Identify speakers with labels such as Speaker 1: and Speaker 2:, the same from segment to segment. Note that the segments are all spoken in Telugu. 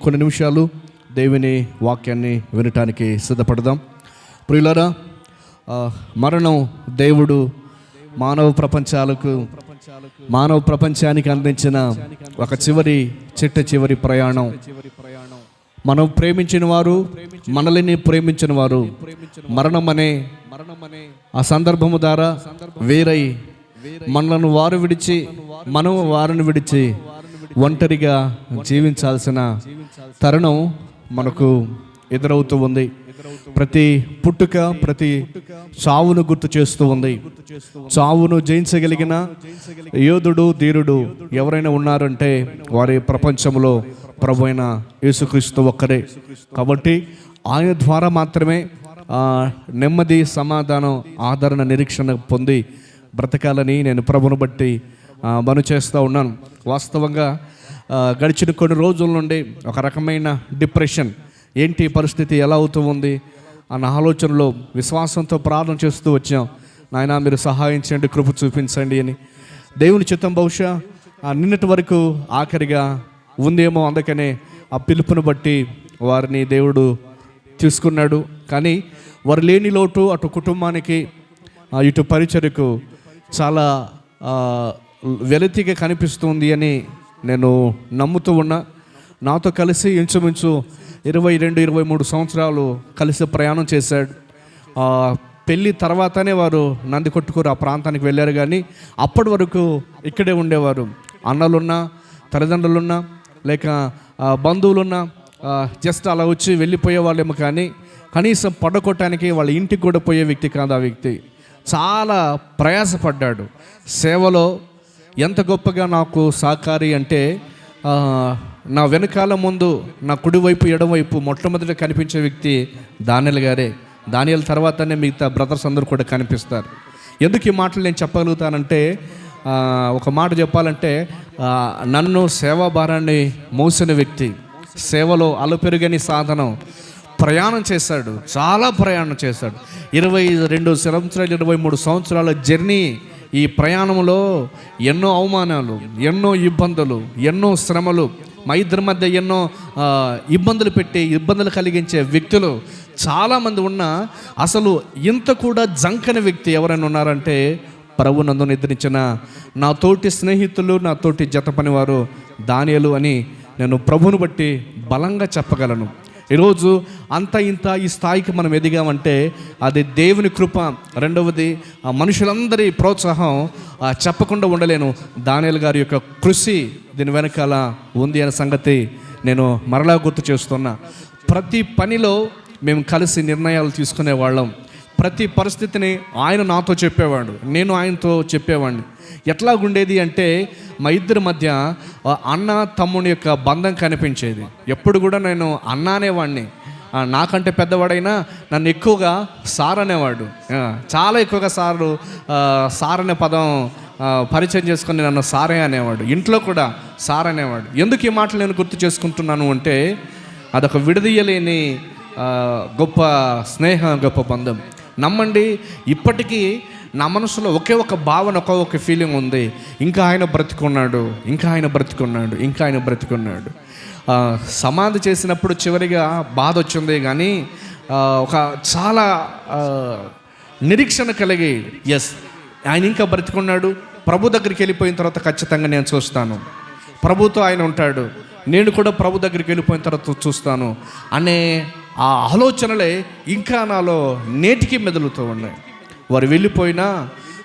Speaker 1: కొన్ని నిమిషాలు దేవుని వాక్యాన్ని వినటానికి సిద్ధపడదాం. ప్రియులారా, మరణం దేవుడు మానవ ప్రపంచానికి అందించిన ఒక చివరి ప్రయాణం. మనం ప్రేమించిన వారు, మనల్ని ప్రేమించిన వారు మరణమనే ఆ సందర్భము ద్వారా వేరై మనలను వారు విడిచి, మనం వారిని విడిచి ఒంటరిగా జీవించాల్సిన తరుణం మనకు ఎదురవుతూ ఉంది. ప్రతి పుట్టుక ప్రతి చావును గుర్తు చేస్తూ ఉంది. చావును జయించగలిగిన యోధుడు, ధీరుడు ఎవరైనా ఉన్నారంటే వారి ప్రపంచంలో ప్రభు అయిన యేసుక్రీస్తు ఒక్కరే. కాబట్టి ఆయన ద్వారా మాత్రమే నెమ్మది, సమాధానం, ఆదరణ, నిరీక్షణ పొంది బ్రతకాలని నేను ప్రభును బట్టి మను చేస్తూ ఉన్నాను. వాస్తవంగా గడిచిన కొన్ని రోజుల నుండి ఒక రకమైన డిప్రెషన్, ఏంటి పరిస్థితి, ఎలా అవుతూ ఉంది అన్న ఆలోచనలో విశ్వాసంతో ప్రార్థన చేస్తూ వచ్చాం. నాయన మీరు సహాయం చేయండి, కృప చూపించండి అని. దేవుని చిత్తం బహుశా నిన్నటి వరకు ఆఖరిగా ఉందేమో, అందుకనే ఆ పిలుపును బట్టి వారిని దేవుడు తీసుకున్నాడు. కానీ వారు లేని లోటు అటు కుటుంబానికి ఇటు పరిచర్యకు చాలా వెలితిగా కనిపిస్తుంది అని నేను నమ్ముతూ ఉన్నా. నాతో కలిసి ఇంచుమించు 22-23 సంవత్సరాలు కలిసి ప్రయాణం చేశాడు. పెళ్ళి తర్వాతనే వారు నందికొట్టుకూరు ఆ ప్రాంతానికి వెళ్ళారు. కానీ అప్పటి వరకు ఇక్కడే ఉండేవారు. అన్నలున్నా, తల్లిదండ్రులున్నా, లేక బంధువులున్నా జస్ట్ అలా వచ్చి వెళ్ళిపోయే వాళ్ళేమో, కానీ కనీసం పడుకోవటానికి వాళ్ళ ఇంటికి కూడా పోయే వ్యక్తి కాదు. ఆ వ్యక్తి చాలా ప్రయాసపడ్డాడు సేవలో. ఎంత గొప్పగా నాకు సహకారి అంటే, నా వెనకాల ముందు నా కుడివైపు ఎడమవైపు మొట్టమొదటి కనిపించే వ్యక్తి దానియేల్ గారే. దానియేల్ తర్వాతనే మిగతా బ్రదర్స్ అందరూ కూడా కనిపిస్తారు. ఎందుకు ఈ మాటలు నేను చెప్పగలుగుతానంటే, ఒక మాట చెప్పాలంటే, నన్ను సేవా భారాన్ని మోసిన వ్యక్తి, సేవలో అలుపెరుగని సాధనం, ప్రయాణం చేశాడు, చాలా ప్రయాణం చేశాడు. 22 సంవత్సరాలు 23 సంవత్సరాల జర్నీ. ఈ ప్రయాణంలో ఎన్నో అవమానాలు, ఎన్నో ఇబ్బందులు, ఎన్నో శ్రమలు, మా ఇద్దరి మధ్య ఎన్నో ఇబ్బందులు కలిగించే వ్యక్తులు చాలామంది ఉన్నా అసలు ఇంత కూడా జంకని వ్యక్తి ఎవరైనా ఉన్నారంటే ప్రభు నందు నిద్రించిన నా తోటి స్నేహితులు, నా తోటి జత పనివారు దానియేలు అని నేను ప్రభువును బట్టి బలంగా చెప్పగలను. ఈరోజు అంత ఇంత ఈ స్థాయికి మనం ఎదిగామంటే అది దేవుని కృప. రెండవది మనుషులందరి ప్రోత్సాహం చెప్పకుండా ఉండలేను. దానియేల్ గారి యొక్క కృషి దీని వెనకాల ఉంది అనే సంగతి నేను మరలా గుర్తు చేస్తున్నా. ప్రతి పనిలో మేము కలిసి నిర్ణయాలు తీసుకునేవాళ్ళం. ప్రతి పరిస్థితిని ఆయన నాతో చెప్పేవాడు, నేను ఆయనతో చెప్పేవాడిని. ఎట్లాగుండేది అంటే మా ఇద్దరి మధ్య అన్న తమ్ముని యొక్క బంధం కనిపించేది. ఎప్పుడు కూడా నేను అన్న అనేవాడిని. నాకంటే పెద్దవాడైనా నన్ను ఎక్కువగా సార్ అనేవాడు. చాలా ఎక్కువగా సార్ అనే పదం పరిచయం చేసుకొని నన్ను సారే అనేవాడు. ఇంట్లో కూడా సార్ అనేవాడు. ఎందుకు ఈ మాటలు నేను గుర్తు చేసుకుంటున్నాను అంటే, అదొక విడదీయలేని గొప్ప స్నేహం, గొప్ప బంధం. నమ్మండి, ఇప్పటికీ నా మనసులో ఒకే ఒక భావన, ఒక ఫీలింగ్ ఉంది. ఇంకా ఆయన బ్రతికున్నాడు. సమాధి చేసినప్పుడు చివరిగా బాధ వచ్చింది, కానీ ఒక చాలా నిరీక్షణ కలిగి, ఎస్ ఆయన ఇంకా బ్రతికున్నాడు, ప్రభు దగ్గరికి వెళ్ళిపోయిన తర్వాత ఖచ్చితంగా నేను చూస్తాను, ప్రభుతో ఆయన ఉంటాడు, నేను కూడా ప్రభు దగ్గరికి వెళ్ళిపోయిన తర్వాత చూస్తాను అనే ఆ ఆలోచనలే ఇంకా నాలో నేటికి మెదులుతూ ఉన్నాయి. వారు వెళ్ళిపోయినా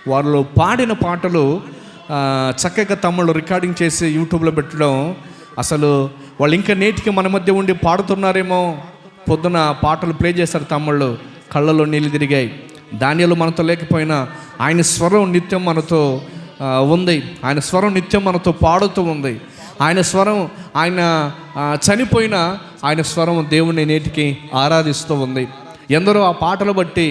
Speaker 1: వారిలో పాడిన పాటలు చక్కగా తమ్ముళ్ళు రికార్డింగ్ చేసి యూట్యూబ్లో పెట్టడం, అసలు వాళ్ళు ఇంకా నేటికి మన మధ్య ఉండి పాడుతున్నారేమో. పొద్దున పాటలు ప్లే చేశారు తమ్ముళ్ళు, కళ్ళలో నీళ్ళు తిరిగాయి. దానియేలు మనతో లేకపోయినా ఆయన స్వరం నిత్యం మనతో ఉంది. ఆయన స్వరం నిత్యం మనతో పాడుతూ ఉంది. ఆయన స్వరం, ఆయన చనిపోయినా ఆయన స్వరం దేవుని నేటికి ఆరాధిస్తూ ఉంది. ఎందరో ఆ పాటలు బట్టి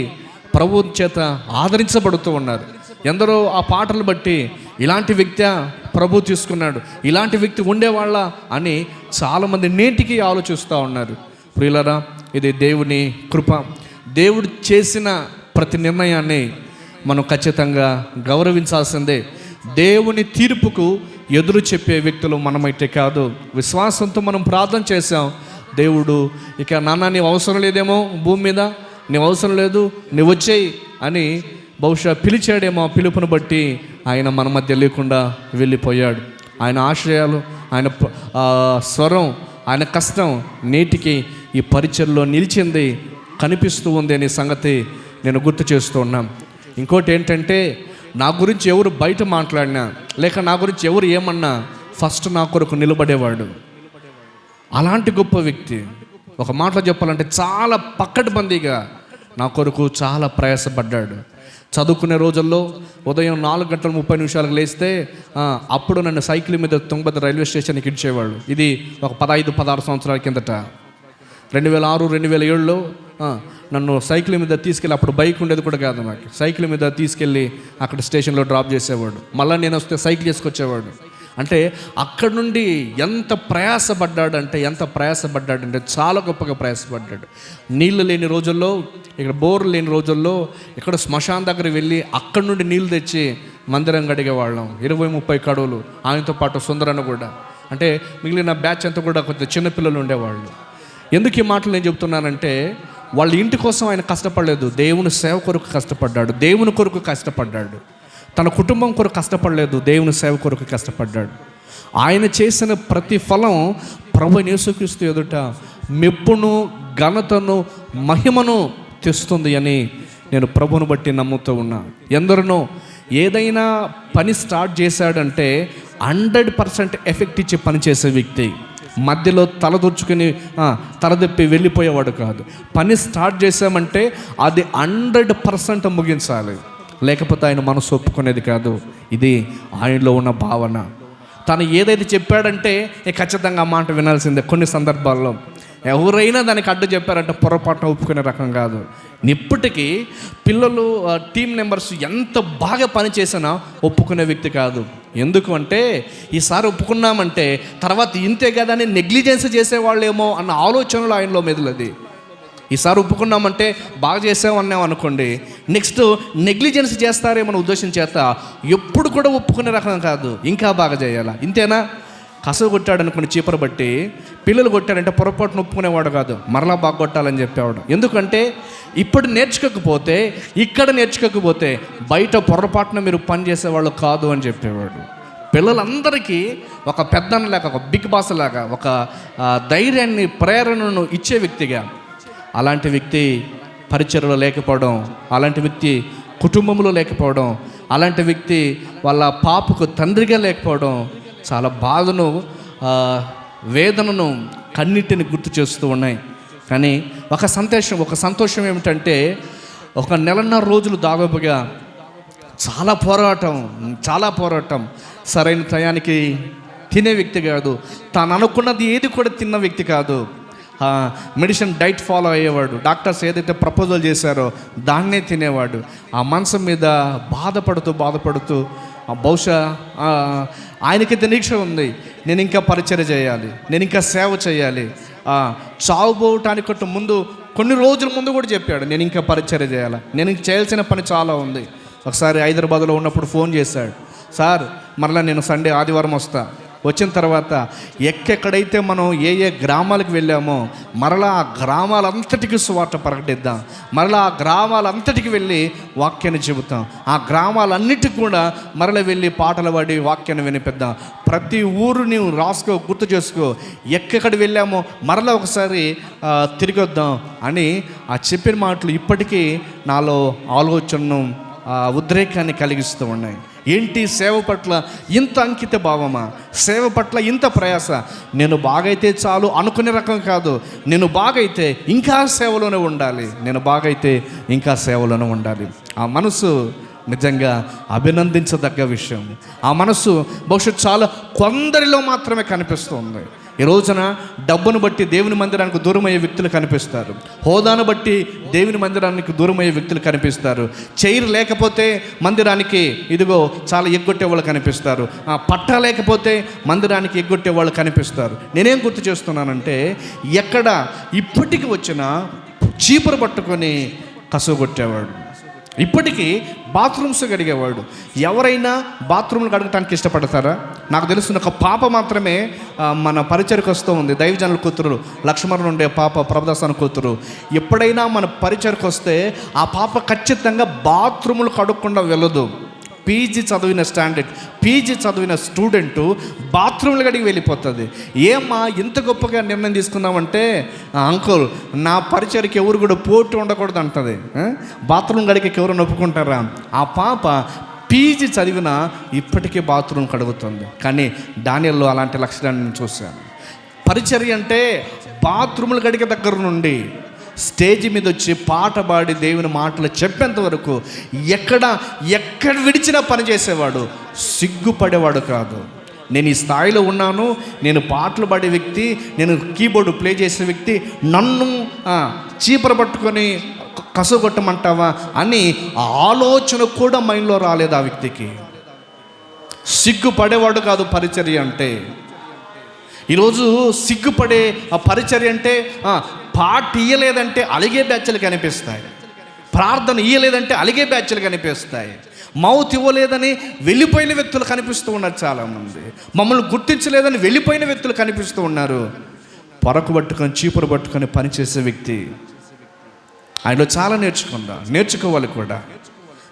Speaker 1: ప్రభు చేత ఆదరించబడుతూ ఉన్నారు. ఎందరో ఆ పాటలు బట్టి ఇలాంటి వ్యక్తి ప్రభు తీసుకున్నాడు, ఇలాంటి వ్యక్తి ఉండేవాళ్ళ అని చాలామంది నేటికి ఆలోచిస్తూ ఉన్నారు. ప్రియులారా, ఇది దేవుని కృప. దేవుడు చేసిన ప్రతి నిర్ణయాన్ని మనం ఖచ్చితంగా గౌరవించాల్సిందే. దేవుని తీర్పుకు ఎదురు చెప్పే వ్యక్తులు మనమైతే కాదు. విశ్వాసంతో మనం ప్రార్థన చేశాం, దేవుడు ఇక నాన్న నీవు అవసరం లేదేమో భూమి మీద, నీవు అవసరం లేదు, నీవు వచ్చేయి అని బహుశా పిలిచాడేమో. ఆ పిలుపుని బట్టి ఆయన మన మధ్య లేకుండా వెళ్ళిపోయాడు. ఆయన ఆశయాలు, ఆయన స్వరం, ఆయన కష్టం నేటికి ఈ పరిచర్లో నిలిచింది, కనిపిస్తూ ఉంది అనే సంగతి నేను గుర్తు చేస్తూ ఉన్నాం. ఇంకోటి ఏంటంటే, నా గురించి ఎవరు బయట మాట్లాడినా లేక నా గురించి ఎవరు ఏమన్నా ఫస్ట్ నా కొరకు నిలబడేవాడు. అలాంటి గొప్ప వ్యక్తి. ఒక మాటలో చెప్పాలంటే చాలా పక్కడబందీగా నా కొరకు చాలా ప్రయాసపడ్డాడు. చదువుకునే రోజుల్లో ఉదయం 4:30 లేస్తే అప్పుడు నన్ను సైకిల్ మీద తుంగభద్ర రైల్వే స్టేషన్కి ఇచ్చేవాళ్ళు. ఇది ఒక 15-16 సంవత్సరాల కిందట. 2006-2007లో నన్ను సైకిల్ మీద తీసుకెళ్ళి, అప్పుడు బైక్ ఉండేది కూడా కాదు నాకు, సైకిల్ మీద తీసుకెళ్ళి అక్కడ స్టేషన్లో డ్రాప్ చేసేవాడు. మళ్ళీ నేను వస్తే సైకిల్ చేసుకొచ్చేవాడు. అంటే అక్కడి నుండి ఎంత ప్రయాసపడ్డాడంటే చాలా గొప్పగా ప్రయాసపడ్డాడు. నీళ్ళు లేని రోజుల్లో, ఇక్కడ బోర్లు లేని రోజుల్లో ఇక్కడ శ్మశాన్ దగ్గర వెళ్ళి అక్కడి నుండి నీళ్ళు తెచ్చి మందిరం గడిగేవాళ్ళం. 20-30 కడువులు. ఆయనతో పాటు సుందరన్న కూడా. అంటే మిగిలిన బ్యాచ్ అంతా కూడా కొంచెం చిన్నపిల్లలు ఉండేవాళ్ళు. ఎందుకు ఈ మాటలు నేను చెప్తున్నానంటే, వాళ్ళ ఇంటి కోసం ఆయన కష్టపడలేదు, దేవుని సేవ కొరకు కష్టపడ్డాడు, దేవుని కొరకు కష్టపడ్డాడు. తన కుటుంబం కొరకు కష్టపడలేదు, దేవుని సేవ కొరకు కష్టపడ్డాడు. ఆయన చేసిన ప్రతి ఫలం ప్రభువైన యేసుక్రీస్తు ఎదుట మెప్పును, ఘనతను, మహిమను తెస్తుంది అని నేను ప్రభువును బట్టి నమ్ముతూ ఉన్నా. ఎందరినో ఏదైనా పని స్టార్ట్ చేశాడంటే 100% ఎఫెక్ట్ ఇచ్చి పనిచేసే వ్యక్తి. మధ్యలో తలదొచ్చుకుని తలదెప్పి వెళ్ళిపోయేవాడు కాదు. పని స్టార్ట్ చేసామంటే అది 100% ముగించాలి, లేకపోతే ఆయన మనసు ఒప్పుకునేది కాదు. ఇది ఆయనలో ఉన్న భావన. తను ఏదైతే చెప్పాడంటే ఖచ్చితంగా మాట వినాల్సిందే. కొన్ని సందర్భాల్లో ఎవరైనా దానికి అడ్డు చెప్పారంటే పొరపాటున ఒప్పుకునే రకం కాదు. ఇప్పటికీ పిల్లలు, టీం మెంబర్స్ ఎంత బాగా పని చేసినా ఒప్పుకునే వ్యక్తి కాదు. ఎందుకు అంటే, ఈసారి ఒప్పుకున్నామంటే తర్వాత ఇంతే కదా అని నెగ్లిజెన్స్ చేసేవాళ్ళేమో అన్న ఆలోచనలు ఆయనలో మెదులది. ఈసారి ఒప్పుకున్నామంటే బాగా చేసామన్నాం అనుకోండి, నెక్స్ట్ నెగ్లిజెన్స్ చేస్తారేమో ఉద్దేశం చేత ఎప్పుడు కూడా ఒప్పుకునే రకం కాదు, ఇంకా బాగా చేయాలా. ఇంతేనా? కసవ కొట్టాడు అనుకుని చీపర బట్టి పిల్లలు కొట్టాడంటే పొరపాటును ఒప్పుకునేవాడు కాదు, మరలా బాగా కొట్టాలని చెప్పేవాడు. ఎందుకంటే ఇప్పుడు నేర్చుకోకపోతే, ఇక్కడ నేర్చుకోకపోతే బయట పొరపాటున మీరు పని చేసేవాళ్ళు కాదు అని చెప్పేవాడు. పిల్లలందరికీ ఒక పెద్దన్న లాగా, ఒక బిగ్ బాస్ లాగా, ఒక ధైర్యాన్ని, ప్రేరణను ఇచ్చే వ్యక్తిగా. అలాంటి వ్యక్తి పరిచర్యలో లేకపోవడం, అలాంటి వ్యక్తి కుటుంబంలో లేకపోవడం, అలాంటి వ్యక్తి వాళ్ళ పాపకు తండ్రిగా లేకపోవడం చాలా బాధను, వేదనను, కన్నిటిని గుర్తు చేస్తూ ఉన్నాయి. కానీ ఒక సంతోషం ఏమిటంటే, 1.5 నెల రోజులు దాదాపుగా చాలా పోరాటం. సరైన టయానికి తినే వ్యక్తి కాదు, తాను అనుకున్నది ఏది కూడా తిన్న వ్యక్తి కాదు. మెడిసిన్ డైట్ ఫాలో అయ్యేవాడు. డాక్టర్స్ ఏదైతే ప్రపోజల్ చేశారో దాన్నే తినేవాడు. ఆ మంచం మీద బాధపడుతూ బహుశా ఆయనకైతే నిరీక్ష ఉంది, నేను ఇంకా పరిచర్య చేయాలి, నేను ఇంకా సేవ చేయాలి. చావుపోవటానికి ముందు, కొన్ని రోజుల ముందు కూడా చెప్పాడు, నేను ఇంకా పరిచర్య చేయాలి, నేను ఇంక చేయాల్సిన పని చాలా ఉంది. ఒకసారి హైదరాబాద్లో ఉన్నప్పుడు ఫోన్ చేశాడు, సార్ మరలా నేను సండే ఆదివారం వస్తా, వచ్చిన తర్వాత ఎక్కడైతే మనం ఏ గ్రామాలకు వెళ్ళామో మరలా ఆ గ్రామాలంతటికి సువార్త ప్రకటిద్దాం, మరలా ఆ గ్రామాలంతటికి వెళ్ళి వాక్యాన్ని చెబుతాం, ఆ గ్రామాలన్నిటికి కూడా మరలా వెళ్ళి పాటలు పాడి వాక్యాన్ని వినిపిద్దాం. ప్రతి ఊరు నీవు రాసుకో, గుర్తు చేసుకో, ఎక్కడ వెళ్ళామో మరలా ఒకసారి తిరిగి వద్దాం అని ఆ చెప్పిన మాటలు ఇప్పటికీ నాలో ఆలోచనను, ఉద్రేకాన్ని కలిగిస్తూ ఉన్నాయి. ఏంటి సేవ పట్ల ఇంత అంకిత భావమా, సేవ పట్ల ఇంత ప్రయాస? నేను బాగైతే చాలు అనుకునే రకం కాదు, నేను బాగైతే ఇంకా సేవలోనే ఉండాలి. ఆ మనసు నిజంగా అభినందించదగ్గ విషయం. ఆ మనసు బహుశా చాలా కొందరిలో మాత్రమే కనిపిస్తుంది. ఈ రోజున డబ్బును బట్టి దేవుని మందిరానికి దూరమయ్యే వ్యక్తులు కనిపిస్తారు, హోదాను బట్టి దేవుని మందిరానికి దూరమయ్యే వ్యక్తులు కనిపిస్తారు, చైర్ లేకపోతే మందిరానికి ఇదిగో చాలా ఎగ్గొట్టే వాళ్ళు కనిపిస్తారు, పట్టా లేకపోతే మందిరానికి ఎగ్గొట్టే వాళ్ళు కనిపిస్తారు. నేనేం గుర్తు చేస్తున్నానంటే, ఎక్కడ ఇప్పటికి వచ్చినా చీపురు పట్టుకొని కసుగొట్టేవాడు, ఇప్పటికీ బాత్రూమ్స్ కడిగేవాడు. ఎవరైనా బాత్రూమ్లు కడగటానికి ఇష్టపడతారా? నాకు తెలుస్తున్న ఒక పాప మాత్రమే మన పరిచయకు వస్తూ ఉంది. దైవజనుల కూతురు లక్ష్మణ్ ఉండే పాప ప్రభుదాసన కూతురు. ఎప్పుడైనా మన పరిచయకు వస్తే ఆ పాప ఖచ్చితంగా బాత్రూములు కడుక్కుండా వెళ్ళదు. పీజీ చదివిన స్టూడెంటు బాత్రూమ్లు కడిగి వెళ్ళిపోతుంది. ఏమ్మా ఇంత గొప్పగా నిర్ణయం తీసుకున్నామంటే, అంకుల్ నా పరిచయకి ఎవరు కూడా పోటీ ఉండకూడదు అంటది. బాత్రూమ్ కడిగేకి ఎవరు ఒప్పుకుంటారా? ఆ పాప పీజీ చదివినా ఇప్పటికీ బాత్రూమ్ కడుగుతుంది. కానీ డానియల్లో అలాంటి లక్షణాన్ని నేను చూశాను. పరిచర్య అంటే బాత్రూములు కడిగే దగ్గర నుండి స్టేజ్ మీద వచ్చి పాట పాడి దేవుని మాటలు చెప్పేంత వరకు ఎక్కడ విడిచినా పని చేసేవాడు, సిగ్గుపడేవాడు కాదు. నేను ఈ స్థాయిలో ఉన్నాను, నేను పాటలు పాడే వ్యక్తి, నేను కీబోర్డు ప్లే చేసే వ్యక్తి, నన్ను చీపర పట్టుకొని కసగొట్టమంటావా అని ఆలోచన కూడా మైండ్లో రాలేదు ఆ వ్యక్తికి. సిగ్గుపడేవాడు కాదు పరిచర్య అంటే. ఈరోజు సిగ్గుపడే ఆ పరిచర్య అంటే పాట ఇయ్యలేదంటే అలిగే బ్యాచ్లు కనిపిస్తాయి, ప్రార్థన ఇయ్యలేదంటే అలిగే బ్యాచ్లు కనిపిస్తాయి, మౌత్ ఇవ్వలేదని వెళ్ళిపోయిన వ్యక్తులు కనిపిస్తూ ఉన్నారు. చాలామంది మమ్మల్ని గుర్తించలేదని వెళ్ళిపోయిన వ్యక్తులు కనిపిస్తూ ఉన్నారు. పొరకు పట్టుకొని చీపురు పట్టుకొని పనిచేసే వ్యక్తి, ఆయనలో చాలా నేర్చుకోవాలి కూడా.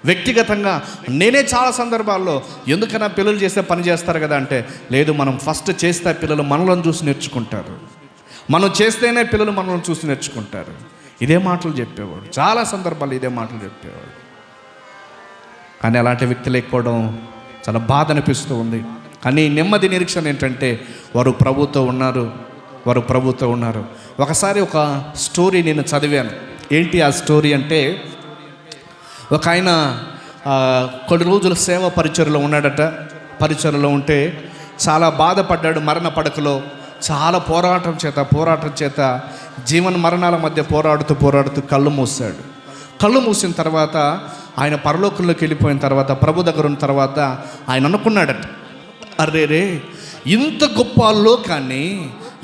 Speaker 1: వ్యక్తిగతంగా నేనే చాలా సందర్భాల్లో ఎందుకన్నా పిల్లలు చేస్తే పని చేస్తారు కదా అంటే, లేదు మనం ఫస్ట్ చేస్తే పిల్లలు మనలను చూసి నేర్చుకుంటారు, మనం చేస్తేనే పిల్లలు మనల్ని చూసి నేర్చుకుంటారు. ఇదే మాటలు చెప్పేవాడు, చాలా సందర్భాలు ఇదే మాటలు చెప్పేవాడు. కానీ అలాంటి వ్యక్తులు లేకపోవడం చాలా బాధ అనిపిస్తూ ఉంది. కానీ నెమ్మది నిరీక్షణ ఏంటంటే వారు ప్రభుతో ఉన్నారు. ఒకసారి ఒక స్టోరీ నేను చదివాను. ఏంటి ఆ స్టోరీ అంటే, ఒక ఆయన కొన్ని రోజులు సేవ పరిచర్లో ఉన్నాడట. పరిచర్లో ఉంటే చాలా బాధపడ్డాడు. మరణ పడకలో చాలా పోరాటం చేత జీవన మరణాల మధ్య పోరాడుతూ కళ్ళు మూసాడు. కళ్ళు మూసిన తర్వాత ఆయన పరలోకంలోకి వెళ్ళిపోయిన తర్వాత, ప్రభు దగ్గర ఉన్న తర్వాత ఆయన అనుకున్నాడట, అర్రే ఇంత గొప్ప లోకాన్ని,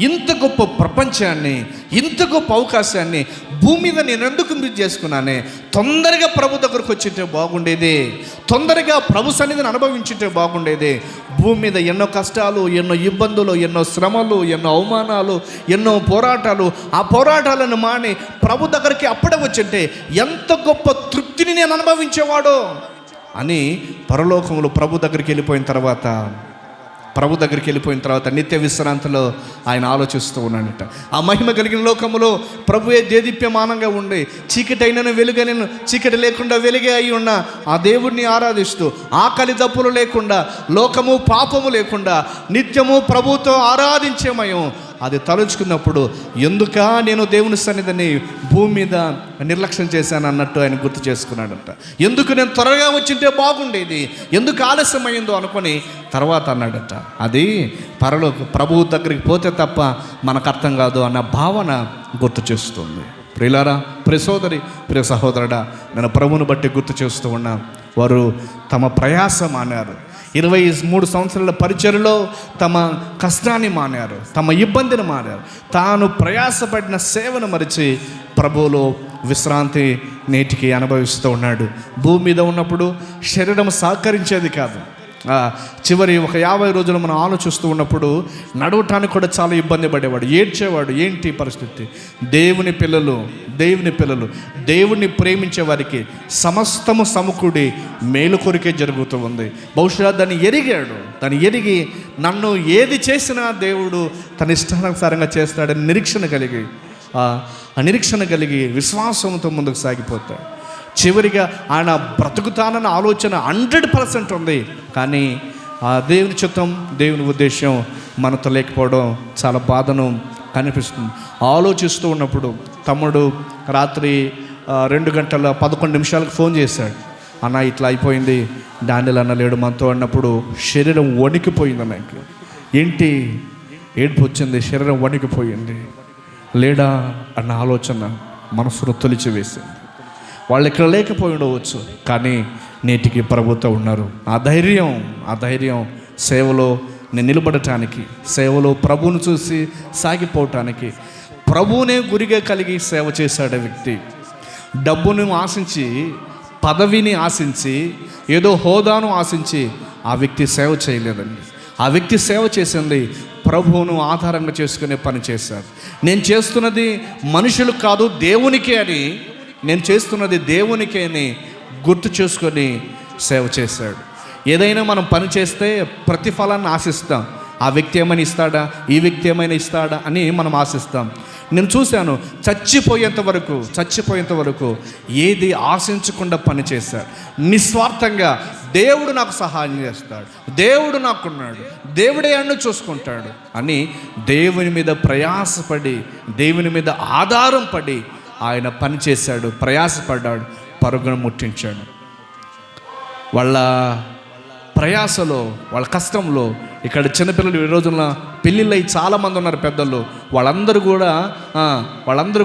Speaker 1: ఇంత గొప్ప ప్రపంచాన్ని, ఇంత గొప్ప అవకాశాన్ని భూమి మీద నేను ఎందుకు మిస్ చేసుకున్నానే? తొందరగా ప్రభు దగ్గరకు వచ్చింటే బాగుండేది, తొందరగా ప్రభు సన్నిధిని అనుభవించుంటే బాగుండేది. భూమి మీద ఎన్నో కష్టాలు, ఎన్నో ఇబ్బందులు, ఎన్నో శ్రమలు, ఎన్నో అవమానాలు, ఎన్నో పోరాటాలు. ఆ పోరాటాలను మాని ప్రభు దగ్గరికి అప్పుడే వచ్చింటే ఎంత గొప్ప తృప్తిని నేను అనుభవించేవాడో అని పరలోకంలో ప్రభు దగ్గరికి వెళ్ళిపోయిన తర్వాత నిత్య విశ్రాంతిలో ఆయన ఆలోచిస్తూ ఉన్నాడట. ఆ మహిమ కలిగిన లోకములో ప్రభువే దేదీప్యమానంగా ఉండి, చీకటైనను వెలుగైనను చీకటి లేకుండా వెలుగే అయి ఉన్న ఆ దేవుడిని ఆరాధిస్తూ, ఆకలి దప్పులు లేకుండా, లోకము పాపము లేకుండా నిత్యము ప్రభుతో ఆరాధించేమయం అది తలుచుకున్నప్పుడు, ఎందుక నేను దేవుని సన్నిధిని భూమి మీద నిర్లక్ష్యం చేశాను అన్నట్టు ఆయన గుర్తు చేసుకున్నాడంట. ఎందుకు నేను త్వరగా వచ్చింటే బాగుండేది, ఎందుకు ఆలస్యమైందో అనుకొని తర్వాత అన్నాడట, అది ప్రభువు దగ్గరికి పోతే తప్ప మనకు అర్థం కాదు అన్న భావన గుర్తు చేస్తుంది. ప్రియులారా, ప్రియ సోదరి, ప్రియ సహోదరుడా, నేను ప్రభువుని బట్టి గుర్తు చేస్తూ ఉన్నా. వారు తమ ప్రయాస మానారు. 23 సంవత్సరాల పరిచర్యలో తమ కష్టాన్ని మానారు, తమ ఇబ్బందిని మానారు. తాను ప్రయాసపడిన సేవను మరిచి ప్రభువులో విశ్రాంతి నేటికి అనుభవిస్తూ ఉన్నాడు. భూమి మీద ఉన్నప్పుడు శరీరం సహకరించేది కాదు. చివరి ఒక 50 రోజులు మనం ఆలోచిస్తూ ఉన్నప్పుడు నడవటానికి కూడా చాలా ఇబ్బంది పడేవాడు, ఏడ్చేవాడు. ఏంటి పరిస్థితి? దేవుని పిల్లలు దేవుణ్ణి ప్రేమించే వారికి సమస్తము సమకూడి మేలు కొరికే జరుగుతూ ఉంది. బహుశా దాన్ని ఎరిగి నన్ను ఏది చేసినా దేవుడు తన ఇష్టానుసారంగా చేస్తాడని నిరీక్షణ కలిగి విశ్వాసంతో ముందుకు సాగిపోతాడు. చివరిగా ఆయన బ్రతుకుతానన్న ఆలోచన 100% ఉంది. కానీ ఆ దేవుని చిత్తం, దేవుని ఉద్దేశం మనతో లేకపోవడం చాలా బాధను కనిపిస్తుంది. ఆలోచిస్తూ ఉన్నప్పుడు తమ్ముడు రాత్రి 2:11 ఫోన్ చేశాడు. అన్న ఇట్లా అయిపోయింది, డానియల్ అన్న లేడు మనతో అన్నప్పుడు శరీరం వణికిపోయింది. నాకు ఏంటి ఏడుపు వచ్చింది, శరీరం వణికిపోయింది. లేడా అన్న ఆలోచన మనసును తొలిచివేసింది. వాళ్ళు ఇక్కడ లేకపోయి ఉండవచ్చు, కానీ నేటికి ప్రభుతో ఉన్నారు. ఆ ధైర్యం సేవలో నేను నిలబడటానికి, సేవలో ప్రభువును చూసి సాగిపోవటానికి, ప్రభువునే గురిగా కలిగి సేవ చేశాడు వ్యక్తి. డబ్బును ఆశించి పదవిని ఆశించి, ఏదో హోదాను ఆశించి ఆ వ్యక్తి సేవ చేయలేదండి. ఆ వ్యక్తి సేవ చేసింది ప్రభువును ఆధారంగా చేసుకునే పని చేశాడు. నేను చేస్తున్నది మనుషులకు కాదు దేవునికే అని, నేను చేస్తున్నది దేవునికే అని గుర్తు చేసుకొని సేవ చేశాడు. ఏదైనా మనం పని చేస్తే ప్రతిఫలాన్ని ఆశిస్తాం. ఆ వ్యక్తి ఏమైనా ఇస్తాడా, ఈ వ్యక్తి ఏమైనా ఇస్తాడా అని మనం ఆశిస్తాం. నేను చూశాను, చచ్చిపోయేంత వరకు ఏది ఆశించకుండా పని చేశాడు. నిస్వార్థంగా దేవుడు నాకు సహాయం చేస్తాడు, దేవుడు నాకున్నాడు, దేవుడే అన్ను చూసుకుంటాడు అని దేవుని మీద ప్రయాసపడి, దేవుని మీద ఆధారం పడి ఆయన పని చేశాడు, ప్రయాసపడ్డాడు, పరుగును ముట్టించాడు. వాళ్ళ ప్రయాసలో, వాళ్ళ కష్టంలో, ఇక్కడ చిన్నపిల్లలు ఈ రోజున పెళ్ళిళ్ళై చాలామంది ఉన్నారు పెద్దలు, వాళ్ళందరూ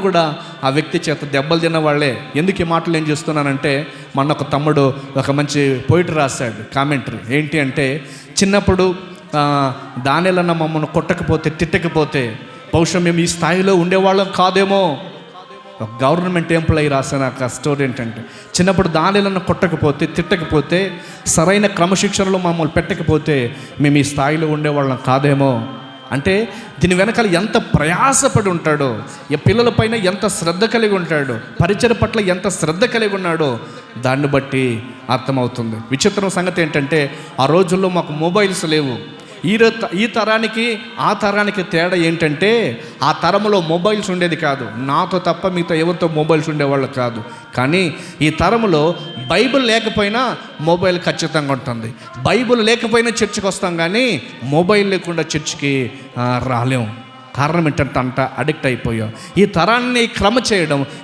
Speaker 1: కూడా ఆ వ్యక్తి చేత దెబ్బలు తిన్న వాళ్ళే. ఎందుకు ఈ మాటలు ఏం చేస్తున్నానంటే, మొన్న ఒక తమ్ముడు ఒక మంచి పోయిటరీ రాశాడు, కామెంటరీ. ఏంటి అంటే, చిన్నప్పుడు దానిలన్న మమ్మల్ని కొట్టకపోతే, తిట్టకపోతే బహుశా మేము ఈ స్థాయిలో ఉండేవాళ్ళం కాదేమో. ఒక గవర్నమెంట్ ఎంప్లాయీ రాసిన ఒక స్టోరీ ఏంటంటే, చిన్నప్పుడు దానిలను కొట్టకపోతే, తిట్టకపోతే, సరైన క్రమశిక్షణలో మమ్మల్ని పెట్టకపోతే మేము ఈ స్థాయిలో ఉండేవాళ్ళం కాదేమో. అంటే దీని వెనకాల ఎంత ప్రయాసపడి ఉంటాడో, ఈ పిల్లలపైన ఎంత శ్రద్ధ కలిగి ఉంటాడో, పరిచయ పట్ల ఎంత శ్రద్ధ కలిగి ఉన్నాడో దాన్ని బట్టి అర్థమవుతుంది. విచిత్రం సంగతి ఏంటంటే, ఆ రోజుల్లో మాకు మొబైల్స్ లేవు. ఈ తరానికి ఆ తరానికి తేడా ఏంటంటే, ఆ తరంలో మొబైల్స్ ఉండేది కాదు. నాతో తప్ప మిగతా ఎవరితో మొబైల్స్ ఉండేవాళ్ళు కాదు. కానీ ఈ తరంలో బైబిల్ లేకపోయినా మొబైల్ ఖచ్చితంగా ఉంటుంది. బైబిల్ లేకపోయినా చర్చికి వస్తాం, కానీ మొబైల్ లేకుండా చర్చికి రాలేం. కారణం ఏంటంటే అంత అడిక్ట్ అయిపోయాం. ఈ తరాన్ని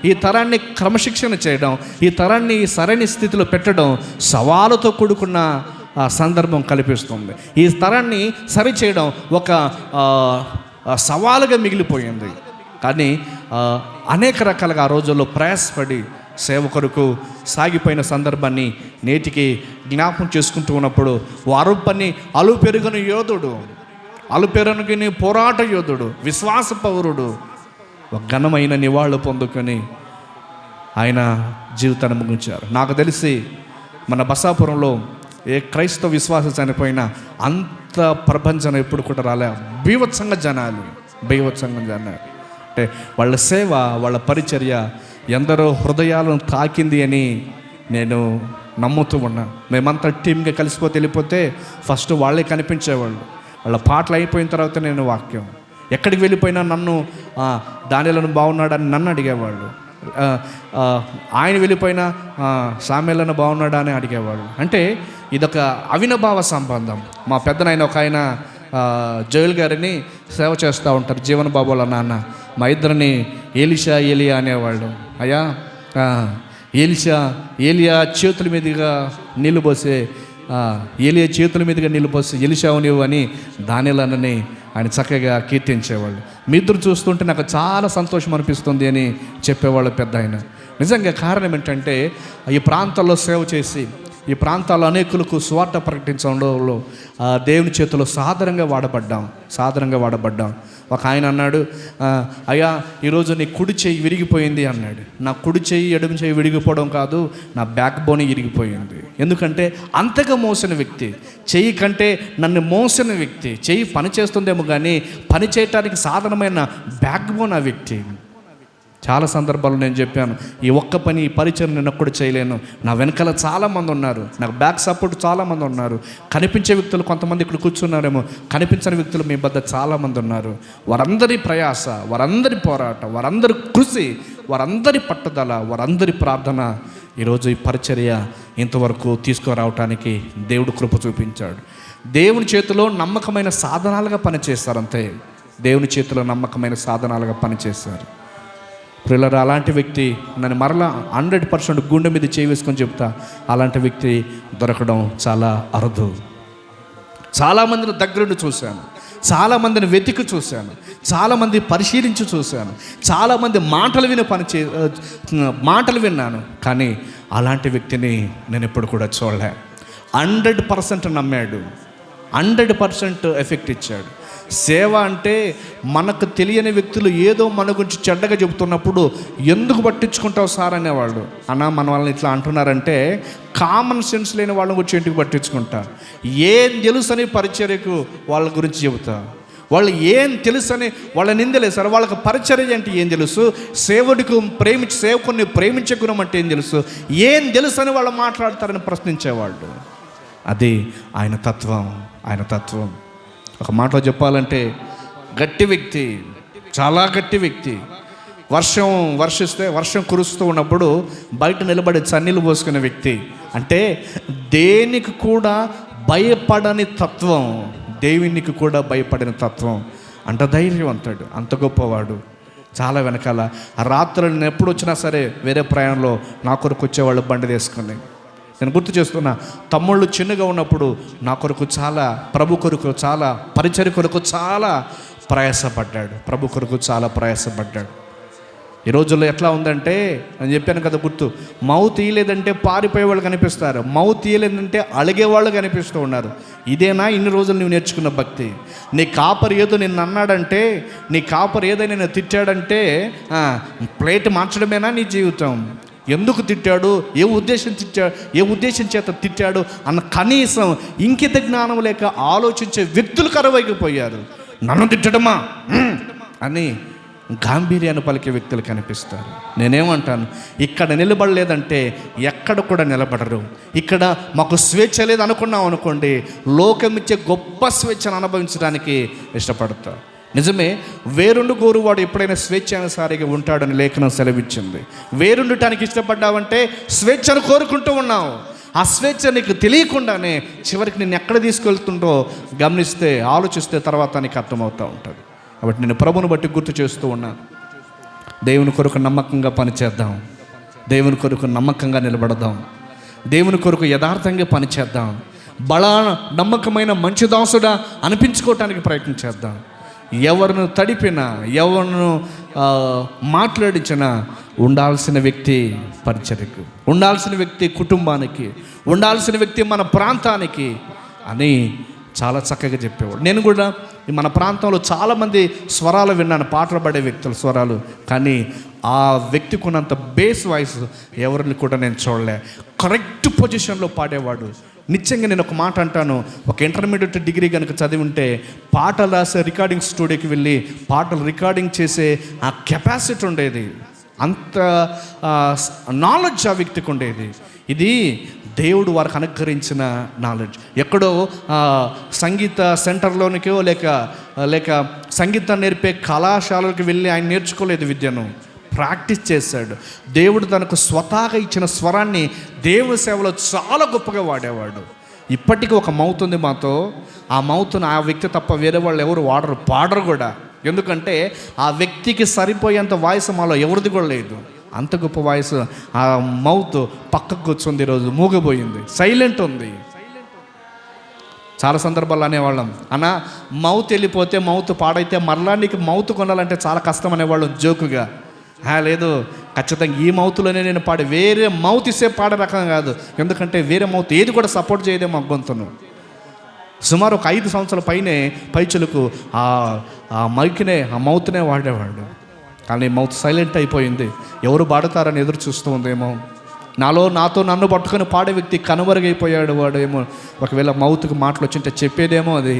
Speaker 1: ఈ తరాన్ని క్రమశిక్షణ చేయడం, ఈ తరాన్ని సరైన స్థితిలో పెట్టడం సవాలుతో కూడుకున్న సందర్భం కల్పిస్తుంది. ఈ తరాన్ని సరిచేయడం ఒక సవాలుగా మిగిలిపోయింది. కానీ అనేక రకాలుగా ఆ రోజుల్లో ప్రయాసపడి సేవ కొరకు సాగిపోయిన సందర్భాన్ని నేటికి జ్ఞాపకం చేసుకుంటూ ఉన్నప్పుడు, అలుపెరుగని యోధుడు, అలుపెరుగని పోరాట యోధుడు, విశ్వాస పౌరుడు ఒక ఘనమైన నివాళులు పొందుకొని ఆయన జీవితాన్ని ముగించారు. నాకు తెలిసి మన బసాపురంలో ఏ క్రైస్తవ విశ్వాసం చనిపోయినా అంత ప్రపంచం ఎప్పుడు కూడా రాలే. బీభత్సంగా జనాలు అంటే వాళ్ళ సేవ, వాళ్ళ పరిచర్య ఎందరో హృదయాలను తాకింది అని నేను నమ్ముతూ ఉన్నా. మేమంతా టీమ్గా కలిసిపోతే వెళ్ళిపోతే ఫస్ట్ వాళ్ళే కనిపించేవాళ్ళు. వాళ్ళ పాటలు అయిపోయిన తర్వాత నేను వాక్యం, ఎక్కడికి వెళ్ళిపోయినా నన్ను దానిలను బాగున్నాడని నన్ను అడిగేవాళ్ళు. ఆయన వెళ్ళిపోయినా సామెలను బాగున్నాడా అని అడిగేవాళ్ళు. అంటే ఇదొక అవినభావ సంబంధం. మా పెద్దనాయన ఒక ఆయన జోయల్ గారిని సేవ చేస్తూ ఉంటారు, జీవన్ బాబు వాళ్ళ నాన్న. మా ఇద్దరిని ఏలియా అనేవాళ్ళు. అయ్యా ఏలియా చేతుల మీదుగా నీళ్ళు పోసే ఎలిషావు నీవు అని దానిలనని ఆయన చక్కగా కీర్తించేవాళ్ళు. మీ ఇద్దరు చూస్తుంటే నాకు చాలా సంతోషం అనిపిస్తుంది అని చెప్పేవాళ్ళు పెద్ద ఆయన. నిజంగా కారణం ఏంటంటే, ఈ ప్రాంతాల్లో సేవ చేసి ఈ ప్రాంతాల్లో అనేకులకు స్వార్థ ప్రకటించడంలో దేవుని చేతిలో సాధారణంగా వాడబడ్డాం. ఒక ఆయన అన్నాడు, అయ్యా ఈరోజు నీ కుడి చెయ్యి విరిగిపోయింది అన్నాడు. నా కుడి చెయ్యి ఎడమ చెయ్యి విరిగిపోవడం కాదు, నా బ్యాక్ బోన్ ఇరిగిపోయింది. ఎందుకంటే అంతగా మోసిన వ్యక్తి, చెయ్యి కంటే నన్ను మోసిన వ్యక్తి. చెయ్యి పని చేస్తుందేమో కానీ పని చేయటానికి సాధనమైన బ్యాక్ బోన్ ఆ వ్యక్తి. చాలా సందర్భాల్లో నేను చెప్పాను, ఈ ఒక్క పని, ఈ పరిచయం నేను ఒక్కడు చేయలేను. నా వెనకాల చాలామంది ఉన్నారు, నాకు బ్యాక్ సపోర్ట్ చాలామంది ఉన్నారు. కనిపించే వ్యక్తులు కొంతమంది ఇక్కడ కూర్చున్నారేమో, కనిపించని వ్యక్తులు మీ వద్ద చాలామంది ఉన్నారు. వారందరి ప్రయాస, వారందరి పోరాటం, వారందరి కృషి, వారందరి పట్టుదల, వారందరి ప్రార్థన ఈరోజు ఈ పరిచర్య ఇంతవరకు తీసుకురావటానికి దేవుడు కృప చూపించాడు. దేవుని చేతిలో నమ్మకమైన సాధనాలుగా పనిచేస్తారు. అంతే, దేవుని చేతిలో నమ్మకమైన సాధనాలుగా పనిచేస్తారు. పిల్లలు, అలాంటి వ్యక్తి నన్ను మరలా 100% గుండె మీద చేయి వేసుకొని చెప్తా, అలాంటి వ్యక్తి దొరకడం చాలా అరుదు. చాలామందిని దగ్గరుండి చూశాను, చాలామందిని వెతికి చూశాను, చాలామంది పరిశీలించి చూశాను, చాలామంది మాటలు విన్నాను. కానీ అలాంటి వ్యక్తిని నేను ఎప్పుడు కూడా చూడలే. 100% నమ్మాడు, 100% ఎఫెక్ట్ ఇచ్చాడు. సేవ అంటే మనకు తెలియని వ్యక్తులు ఏదో మన గురించి చెడ్డగా చెబుతున్నప్పుడు ఎందుకు పట్టించుకుంటావు సార్ అనేవాళ్ళు. అన్న మన వాళ్ళని ఇట్లా అంటున్నారంటే కామన్ సెన్స్ లేని వాళ్ళ గురించి ఎందుకు పట్టించుకుంటా, ఏం తెలుసని పరిచర్యకు వాళ్ళ గురించి చెబుతా, వాళ్ళు ఏం తెలుసని వాళ్ళ నిందలే సార్, వాళ్ళకి పరిచర్య అంటే ఏం తెలుసు, సేవకుని ప్రేమించే గుణం అంటే ఏం తెలుసు, ఏం తెలుసని వాళ్ళు మాట్లాడతారని ప్రశ్నించేవాళ్ళు. అది ఆయన తత్వం. ఒక మాటలో చెప్పాలంటే గట్టి వ్యక్తి, చాలా గట్టి వ్యక్తి. వర్షం కురుస్తూ ఉన్నప్పుడు బయట నిలబడి చన్నీళ్ళు పోసుకునే వ్యక్తి. అంటే దేనికి కూడా భయపడని తత్వం, దేవునికి కూడా భయపడిన తత్వం. అంత ధైర్యవంతుడు, అంత గొప్పవాడు. చాలా వెనకాల రాత్రులు నేను ఎప్పుడు వచ్చినా సరే వేరే ప్రయాణంలో నా కొరకు వచ్చేవాళ్ళు బండి తీసుకుని. నేను గుర్తు చేస్తున్నా, తమ్ముళ్ళు చిన్నగా ఉన్నప్పుడు నా కొరకు చాలా, ప్రభు కొరకు చాలా, పరిచర్య కొరకు చాలా ప్రయాసపడ్డాడు. ఈ రోజుల్లో ఎట్లా ఉందంటే, నేను చెప్పాను కదా గుర్తు, మౌత్ తీయలేదంటే పారిపోయే వాళ్ళు కనిపిస్తారు, మౌత్ తీయలేదంటే అలిగేవాళ్ళు కనిపిస్తూ ఉన్నారు. ఇదేనా ఇన్ని రోజులు నువ్వు నేర్చుకున్న భక్తి? నీ కాపరి ఏదో నిన్ను అన్నాడంటే, నీ కాపరి ఏదైనా నేను తిట్టాడంటే ప్లేట్ మార్చడమేనా నీ జీవితం? ఎందుకు తిట్టాడు, ఏ ఉద్దేశం చేత తిట్టాడు అన్న కనీసం ఇంకిత జ్ఞానం లేక ఆలోచించే వ్యక్తులు కరువైపోయారు. నన్ను తిట్టడమా అని గాంభీర్యాన్ని పలికే వ్యక్తులు కనిపిస్తారు. నేనేమంటాను, ఇక్కడ నిలబడలేదంటే ఎక్కడ కూడా నిలబడరు. ఇక్కడ మాకు స్వేచ్ఛ లేదు అనుకున్నాం అనుకోండి, లోకం ఇచ్చే గొప్ప స్వేచ్ఛను అనుభవించడానికి ఇష్టపడతారు. నిజమే, వేరుండు కోరువాడు ఎప్పుడైనా స్వేచ్ఛానుసారిగా ఉంటాడని లేఖనం సెలవిచ్చింది. వేరుండటానికి ఇష్టపడ్డావంటే స్వేచ్ఛను కోరుకుంటూ ఉన్నావు. ఆ స్వేచ్ఛ నీకు తెలియకుండానే చివరికి నిన్ను ఎక్కడ తీసుకెళ్తుంటో గమనిస్తే, ఆలోచిస్తే తర్వాత నీకు అర్థమవుతూ ఉంటుంది. కాబట్టి నేను ప్రభువును బట్టి గుర్తు చేస్తూ ఉన్నాను, దేవుని కొరకు నమ్మకంగా పనిచేద్దాం, దేవుని కొరకు నమ్మకంగా నిలబడదాం, దేవుని కొరకు యథార్థంగా పనిచేద్దాం, బలా నమ్మకమైన మంచి దాసుడా అనిపించుకోవటానికి ప్రయత్నం చేద్దాం. ఎవరిని తడిపినా, ఎవరిను మాట్లాడించినా ఉండాల్సిన వ్యక్తి పరిచర్యకు, ఉండాల్సిన వ్యక్తి కుటుంబానికి, ఉండాల్సిన వ్యక్తి మన ప్రాంతానికి అని చాలా చక్కగా చెప్పేవాడు. నేను కూడా మన ప్రాంతంలో చాలామంది స్వరాలు విన్నాను, పాటలు పాడే వ్యక్తుల స్వరాలు, కానీ ఆ వ్యక్తికి ఉన్నంత బేస్ వాయిస్ ఎవరిని కూడా నేను చూడలే. కరెక్ట్ పొజిషన్లో పాడేవాడు. నిత్యంగా నేను ఒక మాట అంటాను, ఒక ఇంటర్మీడియట్ డిగ్రీ కనుక చదివి ఉంటే పాటలు రాసే రికార్డింగ్ స్టూడియోకి వెళ్ళి పాటలు రికార్డింగ్ చేసే ఆ కెపాసిటీ ఉండేది, అంత నాలెడ్జ్ ఆ వ్యక్తికి ఉండేది. ఇది దేవుడు వారికి అనుగ్రహించిన నాలెడ్జ్. ఎక్కడో సంగీత సెంటర్లోనికో లేక సంగీతం నేర్పే కళాశాలకి వెళ్ళి ఆయన నేర్చుకోలేదు విద్యను, ప్రాక్టీస్ చేశాడు. దేవుడు తనకు స్వతహాగా ఇచ్చిన స్వరాన్ని దేవుని సేవలో చాలా గొప్పగా వాడేవాడు. ఇప్పటికీ ఒక మౌత్ ఉంది మాతో, ఆ మౌత్ను ఆ వ్యక్తి తప్ప వేరే వాళ్ళు ఎవరు పాడరు కూడా. ఎందుకంటే ఆ వ్యక్తికి సరిపోయేంత వాయిస్ మాలో ఎవరిది కూడా లేదు. అంత గొప్ప వాయిస్. ఆ మౌత్ పక్కకు కూర్చుంది, ఈరోజు మూగపోయింది, సైలెంట్ ఉంది. చాలా సందర్భాలు అనేవాళ్ళం, అన్న మౌత్ వెళ్ళిపోతే, మౌత్ పాడైతే మరలా నీకు మౌత్ కొనాలంటే చాలా కష్టం అనేవాళ్ళం జోకుగా. లేదు, ఖచ్చితంగా ఈ మౌత్లోనే నేను పాడే, వేరే మౌత్ ఇస్తే పాడే రకం కాదు. ఎందుకంటే వేరే మౌత్ ఏది కూడా సపోర్ట్ చేయదే మా గొంతును. సుమారు ఒక 5 సంవత్సరాల పైచులకు ఆ మైక్నే, ఆ మౌత్నే వాడేవాడు. కానీ మౌత్ సైలెంట్ అయిపోయింది. ఎవరు పాడతారని ఎదురు చూస్తూ ఉందేమో. నాతో నన్ను పట్టుకొని పాడే వ్యక్తి కనుమరుగైపోయాడు వాడేమో. ఒకవేళ మౌత్కి మాటలు వచ్చింటే చెప్పేదేమో, అది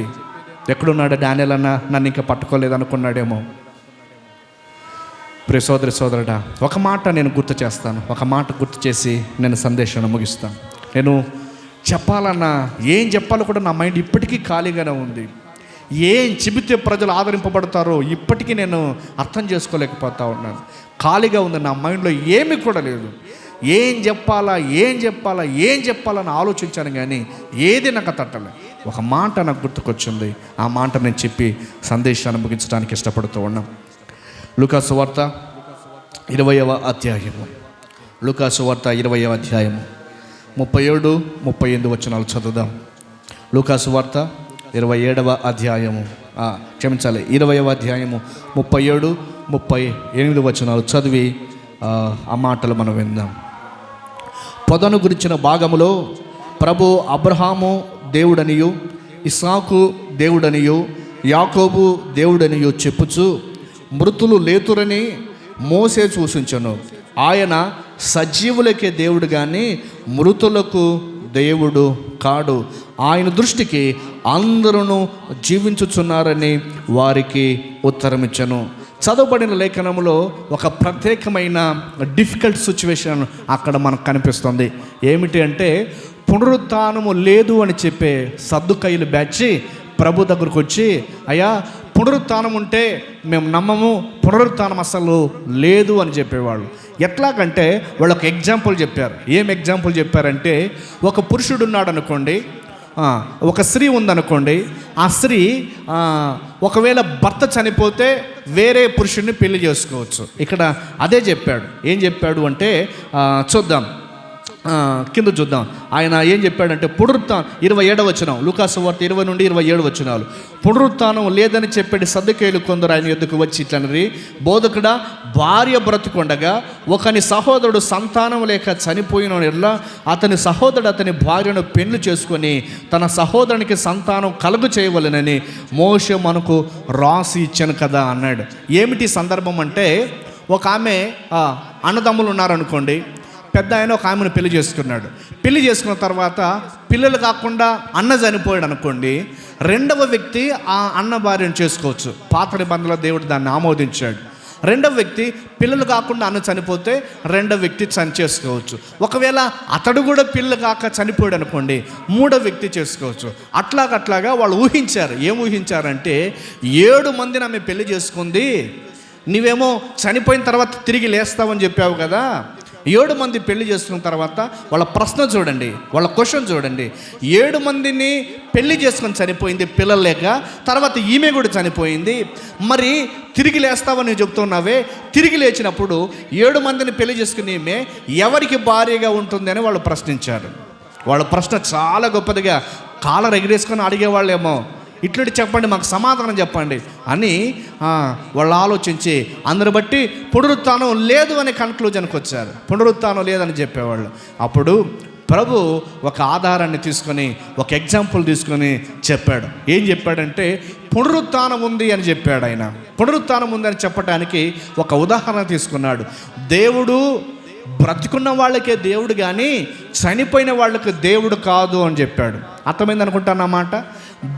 Speaker 1: ఎక్కడున్నాడు డానియల్ అన్న, నన్ను ఇంకా పట్టుకోలేదు అనుకున్నాడేమో. ప్రియ సోదరుడా, ఒక మాట నేను గుర్తు చేస్తాను, ఒక మాట గుర్తు చేసి నేను సందేశాన్ని ముగిస్తాను. నేను చెప్పాలన్నా ఏం చెప్పాలో కూడా నా మైండ్ ఇప్పటికీ ఖాళీగానే ఉంది. ఏం చెబితే ప్రజలు ఆదరింపబడతారో ఇప్పటికీ నేను అర్థం చేసుకోలేకపోతా ఉన్నాను. ఖాళీగా ఉంది, నా మైండ్లో ఏమీ కూడా లేదు. ఏం చెప్పాలని ఆలోచించాను, కానీ ఏది నాకు తట్టలే. ఒక మాట నాకు గుర్తుకొచ్చింది, ఆ మాట నేను చెప్పి సందేశాన్ని ముగించడానికి ఇష్టపడుతూ ఉన్నాం. లూకాసు వార్త 20వ అధ్యాయము, లూకాసు వార్త 20వ అధ్యాయము 37-38 వచనాలు చదువుదాం. లూకాసు వార్త 27వ అధ్యాయము 20వ అధ్యాయము 37-38 వచనాలు చదివి ఆ మాటలు మనం విందాం. పొదను గురించిన భాగములో ప్రభు అబ్రహాము దేవుడనియు, ఇస్సాకు దేవుడనియు, యాకోబు దేవుడనియో చెప్పుచు మృతులు లేతురని మోసే సూచించెను. ఆయన సజీవులకే దేవుడు కానీ మృతులకు దేవుడు కాడు. ఆయన దృష్టికి అందరూ జీవించుచున్నారని వారికి ఉత్తరమిచ్చెను. చదవబడిన లేఖనంలో ఒక ప్రత్యేకమైన డిఫికల్ట్ సిచ్యువేషన్ అక్కడ మనకు కనిపిస్తుంది. ఏమిటి అంటే, పునరుత్థానము లేదు అని చెప్పే సద్దుకయ్యుల బ్యాచ్ ప్రభు దగ్గరకు వచ్చి, అయ్యా పునరుత్థానం ఉంటే మేము నమ్మము, పునరుత్థానం అసలు లేదు అని చెప్పేవాళ్ళు. ఎట్లాగంటే వాళ్ళు ఒక ఎగ్జాంపుల్ చెప్పారు. ఏం ఎగ్జాంపుల్ చెప్పారంటే, ఒక పురుషుడు ఉన్నాడు అనుకోండి, ఒక స్త్రీ ఉందనుకోండి. ఆ స్త్రీ ఒకవేళ భర్త చనిపోతే వేరే పురుషుడిని పెళ్లి చేసుకోవచ్చు. ఇక్కడ అదే చెప్పాడు. ఏం చెప్పాడు అంటే చూద్దాం, కింద చూద్దాం. ఆయన ఏం చెప్పాడంటే, పునరుత్థానం 27వ వచనం, లూకాసు వార్త 20 నుండి 27 వచనాలు. పునరుత్థానం లేదని చెప్పేది సద్దుకయ్యులు కొందరు ఆయన ఎద్దుకు వచ్చి ఇట్లనరి, బోధకుడా, భార్య బ్రతుకుండగా ఒకని సహోదరుడు సంతానం లేక చనిపోయిన ఎట్లా అతని సహోదరుడు అతని భార్యను పెళ్లి చేసుకొని తన సహోదరునికి సంతానం కలుగు చేయవలెనని మోషే మనకు రాసి ఇచ్చాను కదా అన్నాడు. ఏమిటి సందర్భం అంటే, ఒక ఆమె అన్నదమ్ములు ఉన్నారనుకోండి. పెద్ద ఆయన ఒక ఆమెను పెళ్లి చేసుకున్నాడు. పెళ్లి చేసుకున్న తర్వాత పిల్లలు కాకుండా అన్న చనిపోయాడు అనుకోండి, రెండవ వ్యక్తి ఆ అన్న భార్యను చేసుకోవచ్చు. పాత నిబంధనలో దేవుడు దాన్ని ఆమోదించాడు. రెండవ వ్యక్తి పిల్లలు కాకుండా అన్న చనిపోతే రెండవ వ్యక్తి చేసుకోవచ్చు. ఒకవేళ అతడు కూడా పిల్లలు కాక చనిపోయాడు అనుకోండి, మూడో వ్యక్తి చేసుకోవచ్చు. అట్లాగా వాళ్ళు ఊహించారు. ఏం ఊహించారంటే, 7 మందిని ఆమె పెళ్లి చేసుకుంది, నీవేమో చనిపోయిన తర్వాత తిరిగి లేస్తావని చెప్పావు కదా. 7 మంది పెళ్లి చేసుకున్న తర్వాత వాళ్ళ ప్రశ్న చూడండి, వాళ్ళ క్వశ్చన్ చూడండి. 7 మందిని పెళ్లి చేసుకొని చనిపోయింది పిల్లలు లేక, తర్వాత ఈమె కూడా చనిపోయింది. మరి తిరిగి లేస్తావని చెప్తున్నావే, తిరిగి లేచినప్పుడు 7 మందిని పెళ్లి చేసుకుని ఈమె ఎవరికి భార్యగా ఉంటుంది అని వాళ్ళు ప్రశ్నించారు. వాళ్ళ ప్రశ్న చాలా గొప్పదిగా కాలర్ ఎగిరేసుకొని అడిగేవాళ్ళేమో, ఇట్లుంటి చెప్పండి, మాకు సమాధానం చెప్పండి అని వాళ్ళు ఆలోచించి అందరు బట్టి పునరుత్థానం లేదు అని కన్క్లూజన్కి వచ్చారు. పునరుత్థానం లేదని చెప్పేవాళ్ళు. అప్పుడు ప్రభు ఒక ఆధారాన్ని తీసుకొని, ఒక ఎగ్జాంపుల్ తీసుకొని చెప్పాడు. ఏం చెప్పాడంటే, పునరుత్థానం ఉంది అని చెప్పాడు. ఆయన పునరుత్థానం ఉందని చెప్పడానికి ఒక ఉదాహరణ తీసుకున్నాడు. దేవుడు బ్రతికున్న వాళ్ళకే దేవుడు కానీ చనిపోయిన వాళ్ళకి దేవుడు కాదు అని చెప్పాడు. అర్థమైంది అనుకుంటాను అన్నమాట.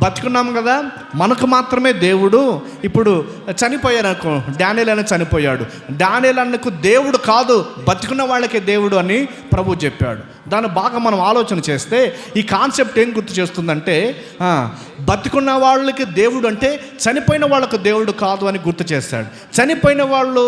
Speaker 1: బతుకున్నాము కదా, మనకు మాత్రమే దేవుడు. ఇప్పుడు చనిపోయారు అనుకో, డానియేలు అని చనిపోయాడు, డానియేలు అన్నకు దేవుడు కాదు, బతుకున్న వాళ్ళకే దేవుడు అని ప్రభు చెప్పాడు. దాన్ని బాగా మనం ఆలోచన చేస్తే ఈ కాన్సెప్ట్ ఏం గుర్తు చేస్తుందంటే, బతుకున్న వాళ్ళకి దేవుడు అంటే చనిపోయిన వాళ్ళకు దేవుడు కాదు అని గుర్తు చేస్తాడు. చనిపోయిన వాళ్ళు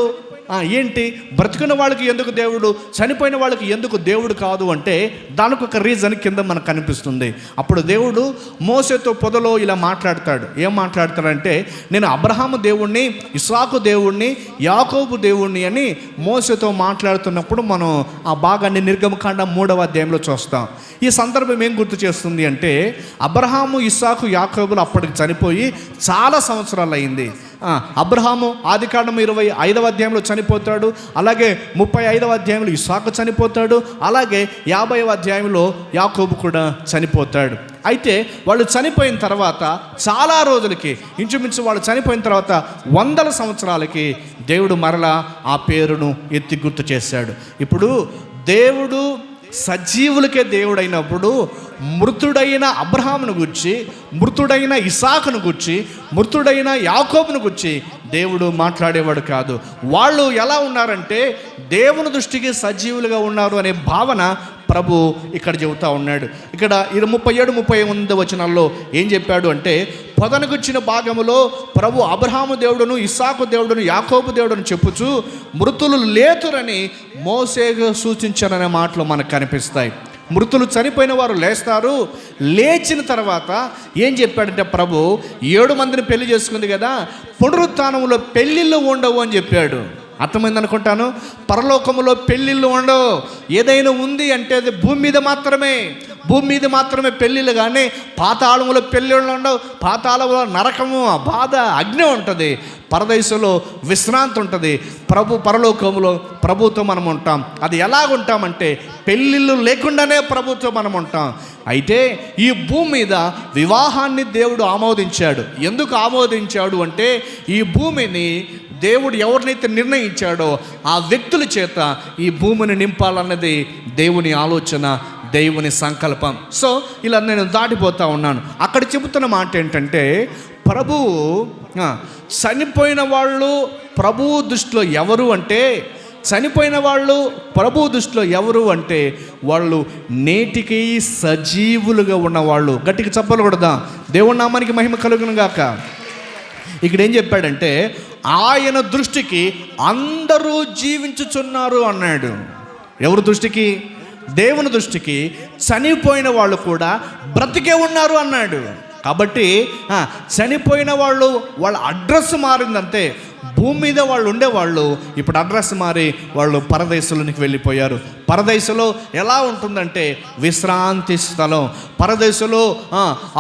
Speaker 1: ఏంటి, బ్రతుకున్న వాళ్ళకి ఎందుకు దేవుడు, చనిపోయిన వాళ్ళకి ఎందుకు దేవుడు కాదు అంటే దానికి ఒక రీజన్ కింద మనకు కనిపిస్తుంది. అప్పుడు దేవుడు మోసేతో పొదలో ఇలా మాట్లాడతాడు. ఏం మాట్లాడతాడంటే, నేను అబ్రహాము దేవుణ్ణి, ఇస్సాకు దేవుణ్ణి, యాకోబు దేవుణ్ణి అని మోసేతో మాట్లాడుతున్నప్పుడు మనం ఆ భాగాన్ని నిర్గమకాండ 3వ అధ్యాయంలో చూస్తాం. ఈ సందర్భం ఏం గుర్తు చేస్తుంది అంటే, అబ్రహాము, ఇస్సాకు, యాకోబులు అప్పటికి చనిపోయి చాలా సంవత్సరాలు అయింది. అబ్రహాము ఆదికాండం 25వ అధ్యాయంలో చనిపోతాడు. అలాగే 35వ అధ్యాయంలో ఇస్సాకు చనిపోతాడు. అలాగే 50వ అధ్యాయంలో యాకోబు కూడా చనిపోతాడు. అయితే వాళ్ళు చనిపోయిన తర్వాత చాలా రోజులకి, ఇంచుమించు వాళ్ళు చనిపోయిన తర్వాత 100 సంవత్సరాలకి దేవుడు మరలా ఆ పేరును ఎత్తి గుర్తు చేశాడు. ఇప్పుడు దేవుడు సజీవులకే దేవుడైనప్పుడు మృతుడైన అబ్రహామును గురించి, మృతుడైన ఇస్సాకును గురించి, మృతుడైన యాకోబును గురించి దేవుడు మాట్లాడేవాడు కాదు. వాళ్ళు ఎలా ఉన్నారంటే దేవుని దృష్టికి సజీవులుగా ఉన్నారు అనే భావన ప్రభు ఇక్కడ చెబుతూ ఉన్నాడు. ఇక్కడ 37-38 వచనాల్లో ఏం చెప్పాడు అంటే, పొదనుకొచ్చిన భాగములో ప్రభు అబ్రహాము దేవుడును, ఇస్సాకు దేవుడును, యాకోబు దేవుడును చెప్పుచు మృతులు లేతురని మోసేగా సూచించాననే మాటలు మనకు కనిపిస్తాయి. మృతులు చనిపోయిన వారు లేస్తారు. లేచిన తర్వాత ఏం చెప్పాడంటే, ప్రభు 7 మందిని పెళ్లి చేసుకుంది కదా, పునరుత్థానంలో పెళ్ళిళ్ళు ఉండవు అని చెప్పాడు. అర్థమైంది అనుకుంటాను. పరలోకములో పెళ్ళిళ్ళు ఉండవు. ఏదైనా ఉంది అంటే అది భూమి మీద మాత్రమే, భూమి మీద మాత్రమే పెళ్ళిళ్ళు. కానీ పాతాళములో పెళ్ళిళ్ళు ఉండవు. పాతాళంలో నరకము, బాధ, అగ్ని ఉంటుంది. పరదేశంలో విశ్రాంతి ఉంటుంది. పరలోకంలో ప్రభుతో మనం ఉంటాం. అది ఎలాగుంటామంటే పెళ్ళిళ్ళు లేకుండానే ప్రభుతో మనం ఉంటాం. అయితే ఈ భూమి మీద వివాహాన్ని దేవుడు ఆమోదించాడు. ఎందుకు ఆమోదించాడు అంటే ఈ భూమిని దేవుడు ఎవరినైతే నిర్ణయించాడో ఆ వ్యక్తుల చేత ఈ భూమిని నింపాలన్నది దేవుని ఆలోచన, దేవుని సంకల్పం. సో ఇలా నేను దాటిపోతూ ఉన్నాను. అక్కడ చెబుతున్న మాట ఏంటంటే ప్రభువు చనిపోయిన వాళ్ళు ప్రభువు దృష్టిలో ఎవరు అంటే, చనిపోయిన వాళ్ళు ప్రభు దృష్టిలో ఎవరు అంటే వాళ్ళు నేటికి సజీవులుగా ఉన్నవాళ్ళు. గట్టిగా చప్పలు కొడదాం. దేవుని నామానికి మహిమ కలుగును గాక. ఇక్కడ ఏం చెప్పాడంటే ఆయన దృష్టికి అందరూ జీవించుచున్నారు అన్నాడు. ఎవరి దృష్టికి? దేవుని దృష్టికి చనిపోయిన వాళ్ళు కూడా బ్రతికే ఉన్నారు అన్నాడు. కాబట్టి చనిపోయిన వాళ్ళు వాళ్ళ అడ్రస్ మారిందంతే. భూమి మీద వాళ్ళు ఉండేవాళ్ళు ఇప్పుడు అడ్రస్ మారి వాళ్ళు పరదేశంలోనికి వెళ్ళిపోయారు. పరదేశంలో ఎలా ఉంటుందంటే విశ్రాంతి స్థలం. పరదేశంలో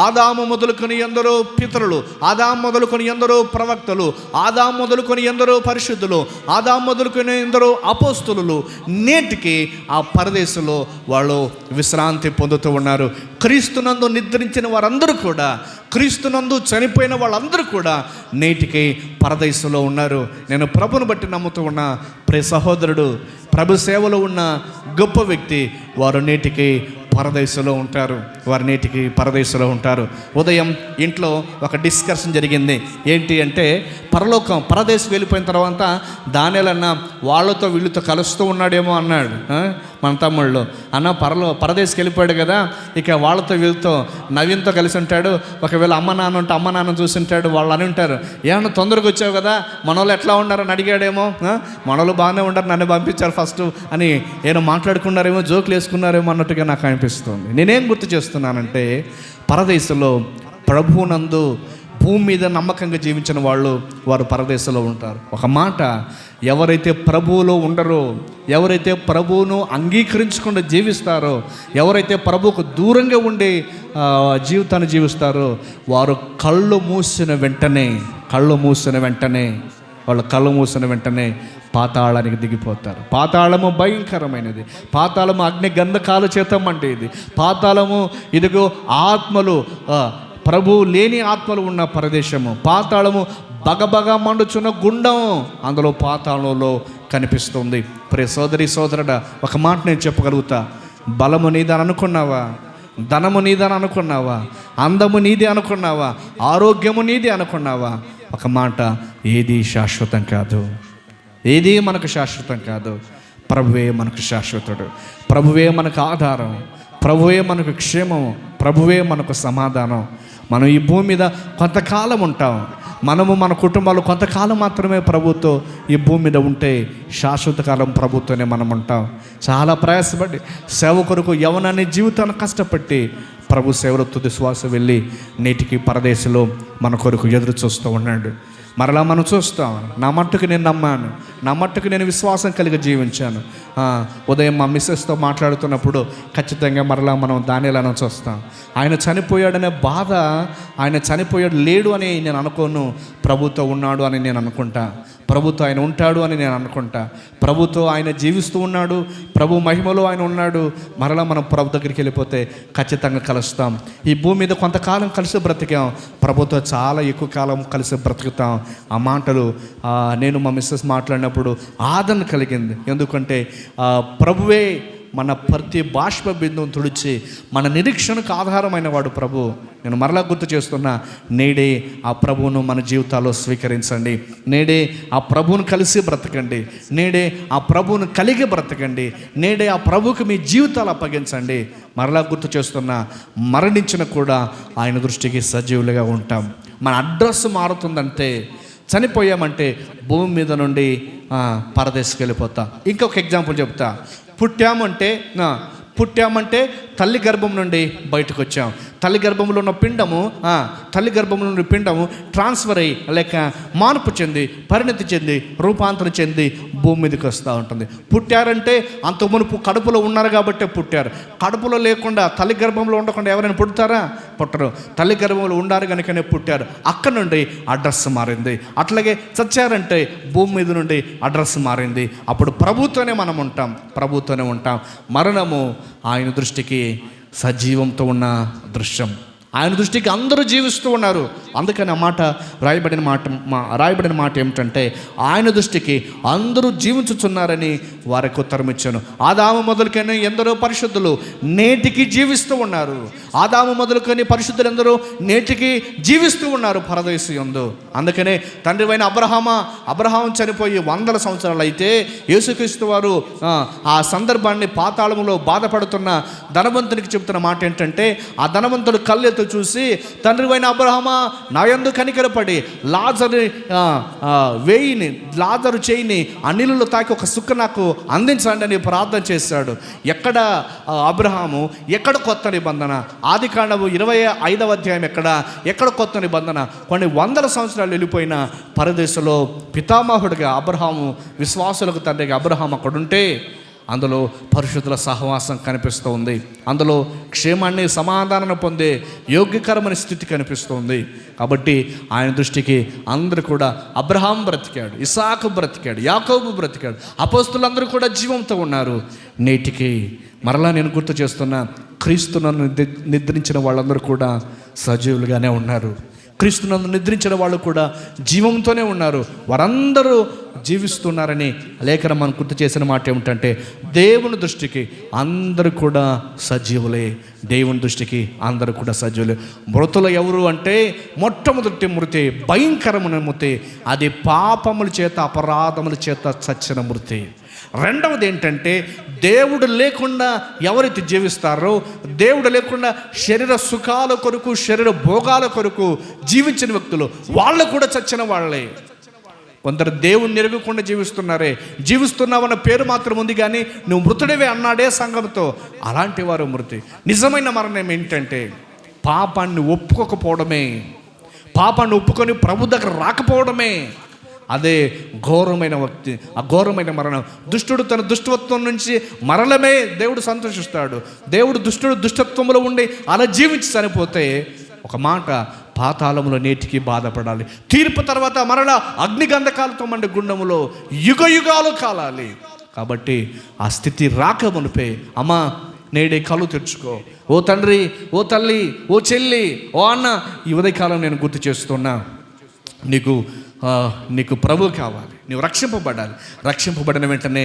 Speaker 1: ఆదాము మొదలుకొని ఎందరో పితరులు, ఆదాము మొదలుకొని ఎందరో ప్రవక్తలు, ఆదాము మొదలుకొని ఎందరో పరిశుద్ధులు, ఆదాము మొదలుకొని ఎందరో అపోస్తులు నేటికి ఆ పరదేశంలో వాళ్ళు విశ్రాంతి పొందుతూ ఉన్నారు. క్రీస్తునందు నిద్రించిన వారందరూ కూడా, క్రీస్తునందు చనిపోయిన వాళ్ళందరూ కూడా నేటికి పరదేశంలో ఉన్నారు. నేను ప్రభుని బట్టి నమ్ముతూ ఉన్న ప్రియ సహోదరుడు, ప్రభు సేవలో ఉన్న గొప్ప వ్యక్తి, వారు నేటికి పరదేశంలో ఉంటారు. వారు నేటికి పరదేశంలో ఉంటారు. ఉదయం ఇంట్లో ఒక డిస్కషన్ జరిగింది. ఏంటి అంటే పరలోకం, పరదేశం వెళ్ళిపోయిన తర్వాత దానిలన్న వాళ్ళతో వీళ్ళతో కలుస్తూ ఉన్నాడేమో అన్నాడు మన తమ్ముళ్ళు. అన్న పరదేశంకి వెళ్ళిపోయాడు కదా, ఇక వాళ్ళతో వీళ్ళతో నవీన్తో కలిసి ఉంటాడు. ఒకవేళ అమ్మ నాన్న ఉంటే అమ్మ నాన్న చూసి ఉంటాడు. వాళ్ళు అని ఉంటారు, ఏమన్నా తొందరగా వచ్చావు కదా, మనోళ్ళు ఎట్లా ఉన్నారని అడిగాడేమో. మనోళ్ళు బాగానే ఉంటారు, నన్ను పంపించారు ఫస్ట్ అని ఏమో మాట్లాడుకున్నారేమో, జోకులు వేసుకున్నారేమో అన్నట్టుగా నాకు అనిపిస్తుంది. నేనేం గుర్తు చేస్తున్నానంటే పరదేశంలో ప్రభువునందు భూమి మీద నమ్మకంగా జీవించిన వాళ్ళు వారు పరదేశంలో ఉంటారు. ఒక మాట, ఎవరైతే ప్రభువులో ఉండరో, ఎవరైతే ప్రభువును అంగీకరించకుండా జీవిస్తారో, ఎవరైతే ప్రభువుకు దూరంగా ఉండి జీవితాన్ని జీవిస్తారో వారు కళ్ళు మూసిన వెంటనే వాళ్ళు కళ్ళు మూసిన వెంటనే పాతాళానికి దిగిపోతారు. పాతాళము భయంకరమైనది. పాతాళము అగ్ని గంధకాల చేత మండేది. పాతాళము ఇదిగో ఆత్మలు, ప్రభు లేని ఆత్మలు ఉన్న ప్రదేశము. పాతాళము బగబగ మండుచున్న గుండం అందులో పాతాళంలో కనిపిస్తుంది. ప్రియ సోదరి సోదరుడా, ఒక మాట నేను చెప్పగలుగుతా. బలము నీదని అనుకున్నావా? ధనము నీదని అనుకున్నావా? అందము నీది అనుకున్నావా? ఆరోగ్యము నీది అనుకున్నావా? ఒక మాట, ఏది శాశ్వతం కాదు. ఏది మనకు శాశ్వతం కాదు. ప్రభువే మనకు శాశ్వతుడు. ప్రభువే మనకు ఆధారం. ప్రభువే మనకు క్షేమం. ప్రభువే మనకు సమాధానం. మనం ఈ భూమి మీద కొంతకాలం ఉంటాం. మనము మన కుటుంబాలు కొంతకాలం మాత్రమే ప్రభుతో ఈ భూమి మీద ఉంటే శాశ్వత కాలం ప్రభుతోనే మనం ఉంటాం. చాలా ప్రయాసపడి సేవ కొరకు యవనాన్ని జీవితాన్ని కష్టపట్టి ప్రభు సేవలో తుది శ్వాస వెళ్ళి నేటికి పరదేశంలో మన కొరకు ఎదురు చూస్తూ ఉన్నాడు. మరలా మనం చూస్తాం. నా మట్టుకు నేను నమ్మాను, నా మట్టుకు నేను విశ్వాసం కలిగి జీవించాను. ఉదయం మా మిస్సెస్తో మాట్లాడుతున్నప్పుడు ఖచ్చితంగా మరలా మనం దానిలను చూస్తాం. ఆయన చనిపోయాడనే బాధ, ఆయన చనిపోయాడు లేడు అని నేను అనుకోను. ప్రభుతో ఉన్నాడు అని నేను అనుకుంటా. ప్రభుతో ఆయన ఉంటాడు అని నేను అనుకుంటా. ప్రభుతో ఆయన జీవిస్తూ ఉన్నాడు. ప్రభు మహిమలో ఆయన ఉన్నాడు. మరలా మనం ప్రభు దగ్గరికి వెళ్ళిపోతే ఖచ్చితంగా కలుస్తాం. ఈ భూమి మీద కొంతకాలం కలిసి బ్రతికాం, ప్రభుతో చాలా ఎక్కువ కాలం కలిసి బ్రతుకుతాం. ఆ మాటలు నేను మా మిస్సెస్ మాట్లాడినప్పుడు ఆదరణ కలిగింది. ఎందుకంటే ప్రభువే మన ప్రతి బాష్ప బిందువును తుడిచి మన నిరీక్షణకు ఆధారమైన వాడు ప్రభు. నేను మరలా గుర్తు చేస్తున్నా, నేడే ఆ ప్రభువును మన జీవితాల్లో స్వీకరించండి. నేడే ఆ ప్రభువును కలిసి బ్రతకండి. నేడే ఆ ప్రభువును కలిగి బ్రతకండి. నేడే ఆ ప్రభువుకి మీ జీవితాలు అప్పగించండి. మరలా గుర్తు చేస్తున్నా, మరణించిన కూడా ఆయన దృష్టికి సజీవులుగా ఉంటాం. మన అడ్రస్ మారుతుందంటే, చనిపోయామంటే భూమి మీద నుండి పరదేశంకి వెళ్ళిపోతాం. ఇంకొక ఎగ్జాంపుల్ చెప్తా. పుట్టామంటే తల్లి గర్భం నుండి బయటకు వచ్చాం. తల్లి గర్భంలో ఉన్న పిండము ట్రాన్స్ఫర్ అయ్యి లేక మార్పు చెంది పరిణతి చెంది రూపాంతరం చెంది భూమి మీదకి వస్తూ ఉంటుంది. పుట్టారంటే అంత మునుపు కడుపులో ఉన్నారు కాబట్టే పుట్టారు. కడుపులో లేకుండా తల్లి గర్భంలో ఉండకుండా ఎవరైనా పుడతారా? పుట్టరు. తల్లి గర్భంలో ఉండారు కనుకనే పుట్టారు. అక్కడ నుండి అడ్రస్ మారింది. అట్లాగే చచ్చారంటే భూమి మీద నుండి అడ్రస్ మారింది. అప్పుడు ప్రభుతోనే మనం ఉంటాం. మరణము ఆయన దృష్టికి సజీవంతో ఉన్న దృశ్యం. ఆయన దృష్టికి అందరూ జీవిస్తూ ఉన్నారు. అందుకని ఆ మాట రాయబడిన మాట ఏమిటంటే ఆయన దృష్టికి అందరూ జీవించుచున్నారని వారికి ఉత్తరం ఇచ్చాను. ఆదాము మొదలుకొని ఎందరో పరిశుద్ధులు నేటికి జీవిస్తూ ఉన్నారు. ఆదాము మొదలుకొని పరిశుద్ధులు ఎందరో నేటికి జీవిస్తూ ఉన్నారు పరదేశం యందు. అందుకనే తండ్రివైన అబ్రహాం చనిపోయి 100 సంవత్సరాలు అయితే యేసుక్రీస్తు వారు ఆ సందర్భాన్ని పాతాళములో బాధపడుతున్న ధనవంతునికి చెబుతున్న మాట ఏంటంటే, ఆ ధనవంతుడు కళ్ళెత్తు చూసి, తండ్రివైన అబ్రహామా, నా యందు కనికరపడి లాజరు చేయిని ఆ నీళ్ళలో తాకి ఒక సుక్క నాకు అందించండి అని ప్రార్థన చేశాడు. ఎక్కడ అబ్రహాము, ఎక్కడ కొత్త నిబంధన? ఆదికాండము 25వ అధ్యాయం ఎక్కడ కొత్త నిబంధన? కొన్ని 100 సంవత్సరాలు వెళ్ళిపోయిన పరదేశంలో పితామహుడిగా అబ్రహాము, విశ్వాసులకు తండ్రిగా అబ్రహాం అక్కడుంటే అందులో పరిశుద్ధుల సహవాసం కనిపిస్తూ ఉంది. అందులో క్షేమాన్ని సమాధానం పొందే యోగ్యకరమైన స్థితి కనిపిస్తుంది. కాబట్టి ఆయన దృష్టికి అందరూ కూడా అబ్రహాం బ్రతికాడు, ఇసాకు బ్రతికాడు, యాకోబు బ్రతికాడు, అపోస్తులందరూ కూడా జీవంతో ఉన్నారు. నేటికి మరలా నేను గుర్తు చేస్తున్నా, క్రీస్తునందు నిద్రించిన వాళ్ళందరూ కూడా సజీవులుగానే ఉన్నారు. క్రీస్తునందు నిద్రించిన వాళ్ళు కూడా జీవంతోనే ఉన్నారు. వారందరూ జీవిస్తున్నారని లేఖనం మనం గుర్తు చేసిన మాట ఏమిటంటే, దేవుని దృష్టికి అందరూ కూడా సజీవులే. దేవుని దృష్టికి అందరూ కూడా సజీవులే. మృతులు ఎవరు అంటే, మొట్టమొదటి మృతి భయంకరమైన మృతి. అది పాపముల చేత అపరాధముల చేత చచ్చిన మృతి. రెండవది ఏంటంటే, దేవుడు లేకుండా ఎవరైతే జీవిస్తారో, దేవుడు లేకుండా శరీర సుఖాల కొరకు, శరీర భోగాల కొరకు జీవించిన వ్యక్తులు, వాళ్ళు కూడా చచ్చిన వాళ్ళే. కొందరు దేవుని ఎరగకుండా జీవిస్తున్నావన్న పేరు మాత్రం ఉంది, కానీ నువ్వు మృతుడివే అన్నాడే సంఘంతో. అలాంటి వారు మృతి. నిజమైన మరణం ఏంటంటే, పాపాన్ని ఒప్పుకోకపోవడమే, పాపాన్ని ఒప్పుకొని ప్రభు దగ్గర రాకపోవడమే. అదే ఘోరమైన వ్యక్తి, ఆ ఘోరమైన మరణం. దుష్టుడు తన దుష్టత్వం నుంచి మరణమే దేవుడు సంతోషిస్తాడు. దేవుడు దుష్టత్వంలో ఉండి అలా జీవించి చనిపోతే ఒక మాట, పాతాళములో నేటికి బాధపడాలి. తీర్పు తర్వాత మరలా అగ్నిగంధకాలతో మండే గుండములో యుగాలు కాలాలి. కాబట్టి ఆ స్థితి రాక మునిపే, అమ్మా నేడే కళ్ళు తెరుచుకో. ఓ తండ్రి, ఓ తల్లి, ఓ చెల్లి, ఓ అన్న, ఈ ఉదయకాలం నేను గుర్తు చేస్తున్నా, నీకు ప్రభు కావాలి. నీవు రక్షింపబడాలి. రక్షింపబడిన వెంటనే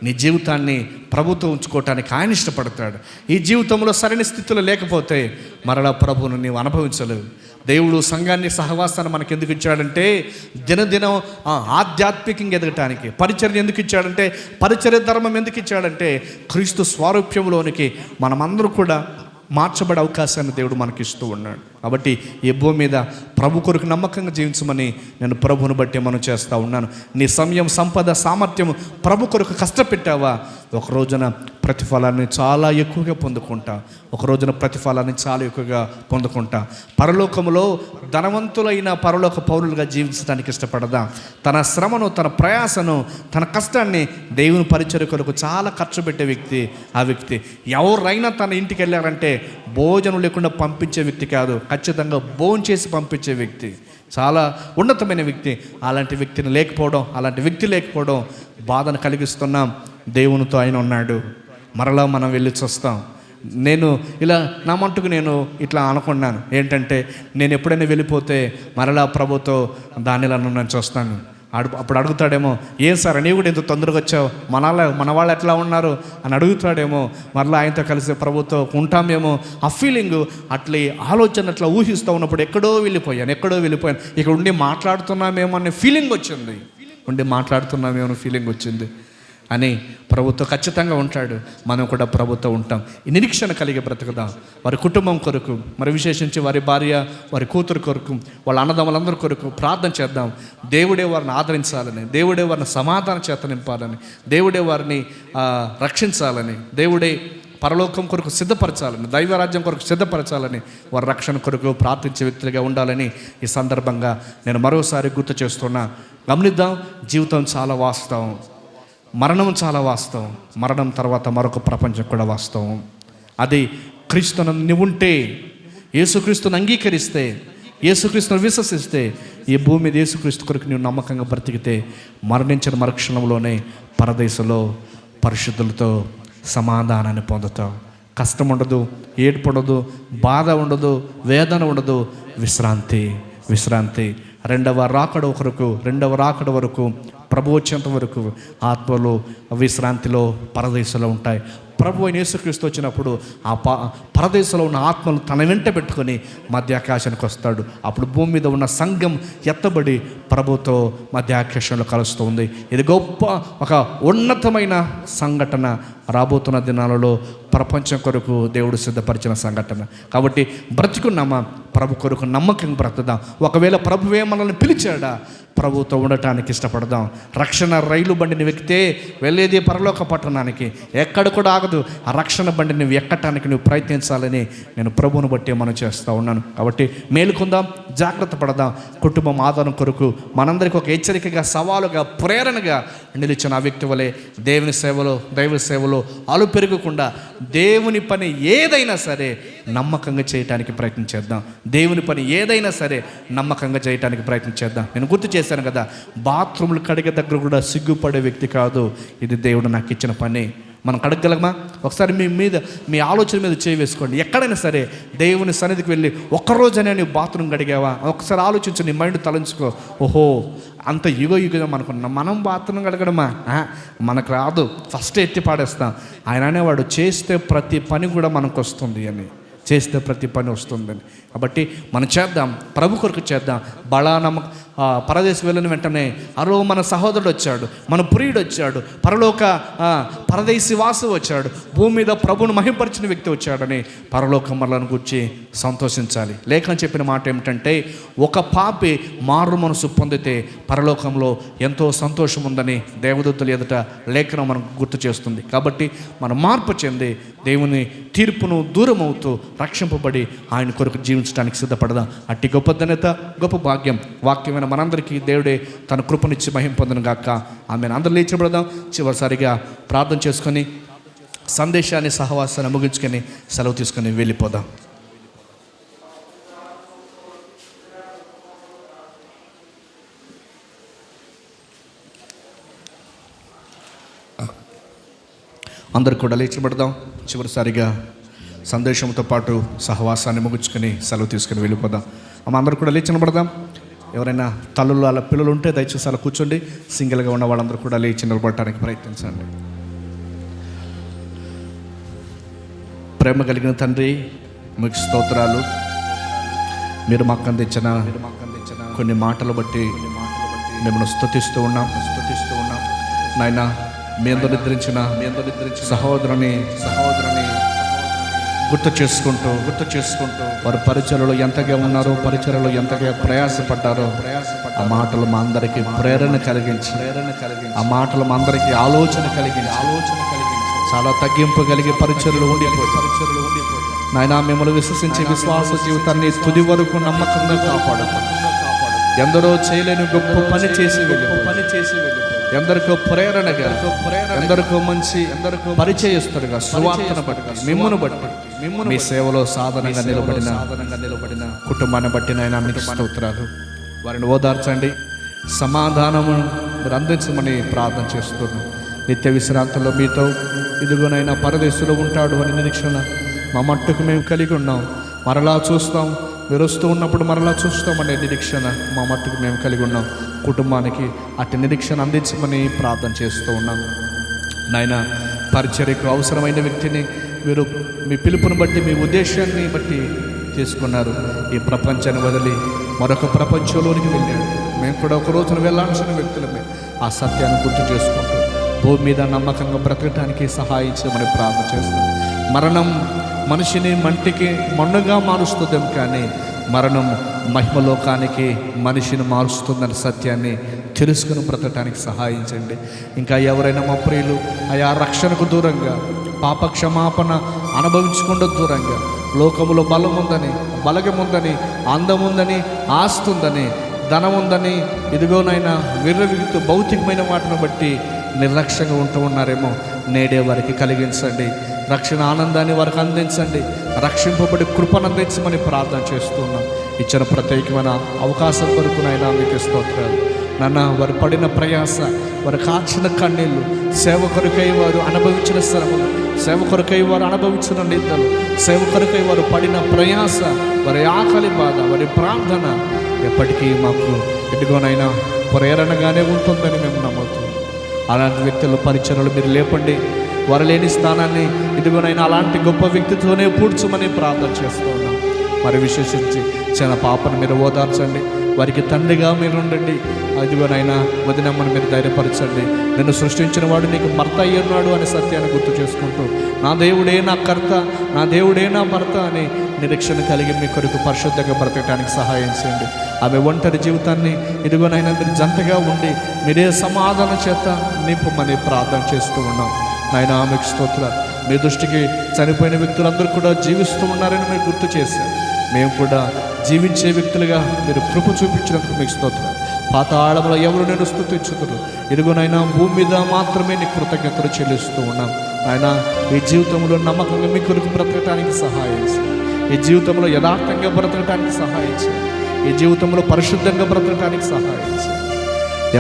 Speaker 1: నీ జీవితాన్ని ప్రభుతో ఉంచుకోవటానికి ఆయన ఇష్టపడతాడు. ఈ జీవితంలో సరైన స్థితిలో లేకపోతే మరలా ప్రభువును నీవు అనుభవించలేవు. దేవుడు సంఘాన్ని, సహవాసాన్ని మనకు ఎందుకు ఇచ్చాడంటే, దినదినం ఆధ్యాత్మికంగా ఎదగటానికి. పరిచర్య ఎందుకు ఇచ్చాడంటే, పరిచర్య ధర్మం ఎందుకు ఇచ్చాడంటే, క్రీస్తు స్వారూప్యంలోనికి మనమందరూ కూడా మార్చబడే అవకాశాన్ని దేవుడు మనకి ఇస్తూ ఉన్నాడు. కాబట్టి ఈ భూమి మీద ప్రభు కొరకు నమ్మకంగా జీవించమని నేను ప్రభువును బట్టి మనం చేస్తూ ఉన్నాను. నీ సమయం, సంపద, సామర్థ్యం ప్రభు కొరకు కష్టపెట్టావా, ఒక రోజున ప్రతిఫలాన్ని చాలా ఎక్కువగా పొందుకుంటా. పరలోకములో ధనవంతులైన పరలోక పౌరులుగా జీవించడానికి ఇష్టపడదా? తన శ్రమను, తన ప్రయాసను, తన కష్టాన్ని దేవుని పరిచర్య కొరకు చాలా ఖర్చు పెట్టే వ్యక్తి ఆ వ్యక్తి. ఎవరైనా తన ఇంటికి వెళ్ళారంటే భోజనం లేకుండా పంపించే వ్యక్తి కాదు, ఖచ్చితంగా భోజనం చేసి పంపించే వ్యక్తి, చాలా ఉన్నతమైన వ్యక్తి. అలాంటి వ్యక్తి లేకపోవడం బాధను కలిగిస్తున్నాం. దేవునితో ఆయన ఉన్నాడు. మరలా మనం వెళ్ళి చూస్తాం. నేను ఇలా నా మట్టుకు నేను ఇట్లా అనుకున్నాను ఏంటంటే, నేను ఎప్పుడైనా వెళ్ళిపోతే మరలా ప్రభుతో దానిలో నేను చూస్తాను. అప్పుడు అడుగుతాడేమో, ఏం సార్ నీవు కూడా ఎంత తొందరగా వచ్చావు, మన వాళ్ళు ఎట్లా ఉన్నారు అని అడుగుతాడేమో. మరలా ఆయనతో కలిసి ప్రభుతో ఉంటామేమో. ఆ ఫీలింగు, అట్లా ఆలోచన అట్లా ఊహిస్తూ ఉన్నప్పుడు ఎక్కడో వెళ్ళిపోయాను. ఇక్కడ ఉండి మాట్లాడుతున్నామేమో అనే ఫీలింగ్ వచ్చింది. అని ప్రభుత్వం ఖచ్చితంగా ఉంటాడు. మనం కూడా ప్రభుత్వం ఉంటాం. ఈ నిరీక్షణ కలిగి బ్రతుకుదాం. వారి కుటుంబం కొరకు, మరి విశేషించి వారి భార్య, వారి కూతురు కొరకు, వాళ్ళ అన్నదమ్ములందరి కొరకు ప్రార్థన చేద్దాం. దేవుడే వారిని ఆదరించాలని, దేవుడే వారిని సమాధాన చేత నింపాలని, దేవుడే వారిని రక్షించాలని, దేవుడే పరలోకం కొరకు సిద్ధపరచాలని, దైవరాజ్యం కొరకు సిద్ధపరచాలని, వారి రక్షణ కొరకు ప్రార్థించే వ్యక్తులుగా ఉండాలని ఈ సందర్భంగా నేను మరోసారి గుర్తు చేస్తున్నా. గమనిద్దాం, జీవితం చాలా వాస్తవం, మరణం చాలా వాస్తవం, మరణం తర్వాత మరొక ప్రపంచం కూడా వాస్తవం. అది క్రీస్తును నువ్వు ఉంటే, యేసుక్రీస్తుని అంగీకరిస్తే, యేసుక్రీస్తును విశ్వసిస్తే, ఈ భూమి మీద యేసుక్రీస్తు కొరకు నువ్వు నమ్మకంగా బ్రతికితే మరణించిన మరుక్షణంలోనే పరదేశంలో పరిశుద్ధులతో సమాధానాన్ని పొందుతావు. కష్టం ఉండదు, ఏడుపు ఉండదు, బాధ ఉండదు, వేదన ఉండదు, విశ్రాంతి. రెండవ రాకడ వరకు ప్రభు వచ్చేంత వరకు ఆత్మలో విశ్రాంతిలో పరదేశంలో ఉంటాయి. ప్రభు అయిన యేసుక్రీస్తు వచ్చినప్పుడు ఆ పరదేశంలో ఉన్న ఆత్మలు తన వెంట పెట్టుకొని మధ్యాకాశానికి వస్తాడు. అప్పుడు భూమి మీద ఉన్న సంఘం ఎత్తబడి ప్రభుతో మధ్యాకాశంలో కలుస్తుంది. ఇది గొప్ప ఒక ఉన్నతమైన సంఘటన. రాబోతున్న దినాలలో ప్రపంచం కొరకు దేవుడు సిద్ధపరిచిన సంఘటన. కాబట్టి బ్రతుకున్నామా, ప్రభు కొరకు నమ్మకంగా బ్రతుకుదాం. ఒకవేళ ప్రభువే మనల్ని పిలిచాడా, ప్రభుతో ఉండటానికి ఇష్టపడదాం. రక్షణ రైలు బండిని ఎక్కితే వెళ్ళేది పరలోక పట్టణానికి, ఎక్కడ కూడా ఆగదు. ఆ రక్షణ బండిని నువ్వు ఎక్కటానికి నువ్వు ప్రయత్నించాలని నేను ప్రభువును బట్టి మనం చేస్తూ ఉన్నాను. కాబట్టి మేలుకుందాం, జాగ్రత్త పడదాం. కుటుంబం ఆదరణ కొరకు మనందరికీ ఒక హెచ్చరికగా, సవాలుగా, ప్రేరణగా నిలిచిన ఆ వ్యక్తి వలె దేవుని సేవలో, దైవ సేవలో అలు పెరగకుండా దేవుని పని ఏదైనా సరే నమ్మకంగా చేయటానికి ప్రయత్నం చేద్దాం. దేవుని పని ఏదైనా సరే నమ్మకంగా చేయటానికి ప్రయత్నం చేద్దాం. నేను గుర్తు చేశాను కదా, బాత్రూములు కడిగే దగ్గర కూడా సిగ్గుపడే వ్యక్తి కాదు. ఇది దేవుడు నాకు ఇచ్చిన పని. మనం కడగలమా? ఒకసారి మీ ఆలోచన మీద చేయి వేసుకోండి. ఎక్కడైనా సరే దేవుని సన్నిధికి వెళ్ళి ఒక్కరోజనే నువ్వు బాత్రూమ్ కడిగావా? ఒకసారి ఆలోచించు, నీ మైండ్ తలంచుకో. ఓహో, అంత యుగం అనుకున్నాం. మనం బాత్రూమ్ కడగడమా? మనకు రాదు, ఫస్ట్ ఎత్తి పాడేస్తాం. ఆయన అనేవాడు, చేస్తే ప్రతి పని కూడా మనకు వస్తుంది అని, చేస్తే ప్రతి పని వస్తుందని. కాబట్టి మనం చేద్దాం, ప్రభు కొరకు చేద్దాం. పరదేశం వెళ్ళిన వెంటనే అరో మన సహోదరుడు వచ్చాడు, మన ప్రియుడు వచ్చాడు, పరదేశీ వాసు వచ్చాడు, భూమి మీద ప్రభువును మహింపరిచిన వ్యక్తి వచ్చాడని పరలోకం మనలను గురించి సంతోషించాలి. లేఖనం చెప్పిన మాట ఏమిటంటే, ఒక పాపి మారు మనసు పొందితే పరలోకంలో ఎంతో సంతోషం ఉందని దేవదూతల ఎదుట లేఖనం మనకు గుర్తు చేస్తుంది. కాబట్టి మనం మార్పు చెంది దేవుని తీర్పును దూరం అవుతూ రక్షింపబడి ఆయన కొరకు జీవించడానికి సిద్ధపడదాం. అట్టి గొప్ప ధన్యత, గొప్ప భాగ్యం వాక్యమైన మనందరికీ దేవుడే తన కృపనిచ్చి మహిమ పొందును గాక. ఆమెను అందరూ లేచిపడదాం. చివరిసారిగా ప్రార్థన చేసుకొని సందేశాన్ని, సహవాసాన్ని ముగించుకొని సెలవు తీసుకొని వెళ్ళిపోదాం. అందరు కూడా లేచిపడదాం. చివరిసారిగా సందేశంతో పాటు సహవాసాన్ని ముగించుకొని సెలవు తీసుకొని వెళ్ళిపోదాం. అందరూ కూడా లేచి నిలబడదాం. ఎవరైనా తల్లులు అలా పిల్లలు ఉంటే దయచేసి అలా కూర్చోండి. సింగిల్గా ఉన్న వాళ్ళందరూ కూడా లేచి నిలబడటానికి ప్రయత్నించండి. ప్రేమ కలిగిన తండ్రి, మీకు స్తోత్రాలు. మీరు మాకు అందించిన కొన్ని మాటలు బట్టి మిమ్మల్ని స్తుతిస్తూ ఉన్నాం. నాయన, మీ అందరూ నిద్రించిన సహోదరుని గుర్తు చేసుకుంటూ వారి పరిచర్యలో ఎంతగా ఉన్నారో, పరిచర్యలో ఎంతగా ప్రయాసపడ్డారో ఆ మాటలు మా అందరికీ ప్రేరణ కలిగించి ఆ మాటలు మా అందరికీ ఆలోచన కలిగించి చాలా తగ్గింపు కలిగి పరిచర్యలు ఉండిపోయి నాయన, మిమ్మల్ని విశ్వసించి విశ్వాస జీవితాన్ని తుది వరకు నమ్మకంగా కాపాడు. ఎందరో చేయలేని గొప్ప పని చేసి ఎందరికో ప్రేరణగా, ఎందరికో మంచి పరిచయస్తుడుగా, సువార్తను బట్టి మిమ్మును బట్టి మీ సేవలో సాధనంగా నిలబడిన కుటుంబాన్ని బట్టి నాయన మీకు స్తోత్రాలు. వారిని ఓదార్చండి, సమాధానము మీరు అందించమని ప్రార్థన చేస్తున్నాం. నిత్య విశ్రాంతిలో మీతో ఇదిగోనైనా పరదేశంలో ఉంటాడు అని నిరీక్షణ మా మట్టుకు మేము కలిగి ఉన్నాం. మరలా చూస్తాం, మీరు వస్తూ ఉన్నప్పుడు మరలా చూస్తామనే నిరీక్షణ మా మట్టుకు మేము కలిగి ఉన్నాం. కుటుంబానికి అట్టి నిరీక్షణ అందించమని ప్రార్థన చేస్తూ ఉన్నాం. నాయన, పరిచర్యకు అవసరమైన వ్యక్తిని మీరు మీ పిలుపుని బట్టి, మీ ఉద్దేశాన్ని బట్టి తీసుకున్నారు. ఈ ప్రపంచాన్ని వదిలి మరొక ప్రపంచంలోనికి వెళ్ళాడు. మేము కూడా ఒక రోజున వెళ్ళాల్సిన వ్యక్తులమే. ఆ సత్యాన్ని గుర్తు చేసుకుంటూ భూమి మీద నమ్మకంగా బ్రతకటానికి సహాయం చేయమని ప్రార్థన చేస్తాం. మరణం మనిషిని మంటికి మన్నుగా మారుస్తుందేమో, కానీ మరణం మహిమలోకానికి మనిషిని మారుస్తుందన్న సత్యాన్ని తెలుసుకుని బ్రతకటానికి సహాయించండి. ఇంకా ఎవరైనా మా ప్రియులు ఆయా రక్షణకు దూరంగా పాప క్షమాపణ అనుభవించకుండా దూరంగా లోకములో బలం ఉందని, బలగం ఉందని, అందం ఉందని, ఆస్తి ఉందని, ధనం ఉందని, ఇదిగోనైనా విర్రవీగుతూ భౌతికమైన వాటిని బట్టి నిర్లక్ష్యంగా ఉంటూ ఉన్నారేమో, నేడే వారికి కలిగించండి. రక్షణ ఆనందాన్ని వారికి అందించండి. రక్షింపబడి కృపను అందించమని ప్రార్థన చేస్తున్నాం. ఇచ్చిన ప్రత్యేకమైన అవకాశం కొరకు నాయనా మీకు స్తోత్రాలు. నాన్న, వారు పడిన ప్రయాస, వారు కాచిన కన్నీళ్ళు, సేవ కొరకై వారు అనుభవించిన శ్రమలు, సేవ కొరకై వారు అనుభవించిన నిందలు, సేవ కొరకై వారు పడిన ప్రయాస, వారి ఆకలి బాధ, వారి ప్రార్థన ఎప్పటికీ మాకు ఎటుగోనైనా ప్రేరణగానే ఉంటుందని మేము నమ్ముతున్నాం. అలాంటి వ్యక్తుల పరిచయలు మీరు లేపండి. వారు లేని స్థానాన్ని ఇదిగోనైనా అలాంటి గొప్ప వ్యక్తితోనే పూడ్చమని ప్రార్థన చేస్తూ ఉన్నాం. మరి విశేషించి చిన్న పాపను మీరు ఓదార్చండి. వారికి తండ్రిగా మీరు ఉండండి. ఇదిగోనైనా వదినమ్మను మీరు ధైర్యపరచండి. నిన్ను సృష్టించిన వాడు నీకు భర్త అయ్యున్నాడు అనే సత్యాన్ని గుర్తు చేసుకుంటూ, నా దేవుడే నా కర్త, నా దేవుడే నా భర్త అని నిరీక్షణ కలిగి మీ కొరకు పరిశుద్ధంగా బ్రతకడానికి సహాయం చేయండి. ఆమె ఒంటరి జీవితాన్ని ఇదిగోనైనా మీరు జంటగా ఉండి మీరే సమాధానం చేత నింపమని ప్రార్థన చేస్తూ ఉన్నాం. నాయన ఆమెకు స్తోత్రాలు. మీ దృష్టికి చనిపోయిన వ్యక్తులందరూ కూడా జీవిస్తూ ఉన్నారని మీరు గుర్తు చేశారు. మేము కూడా జీవించే వ్యక్తులుగా మీరు కృప చూపించినందుకు మీకు స్తోత్రాలు. పాతాళంలో ఎవరు నేను స్తుతించుదురు, ఇదిగోనైనా భూమి మీద మాత్రమే నీ కృతజ్ఞతలు చెల్లిస్తూ ఉన్నాం. ఆయన ఈ జీవితంలో నమ్మకంగా మీ కొరకు బ్రతకటానికి సహాయం చేయండి. ఈ జీవితంలో యథార్థంగా బ్రతకటానికి సహాయం చేయండి. ఈ జీవితంలో పరిశుద్ధంగా బ్రతకటానికి సహాయం చేయండి.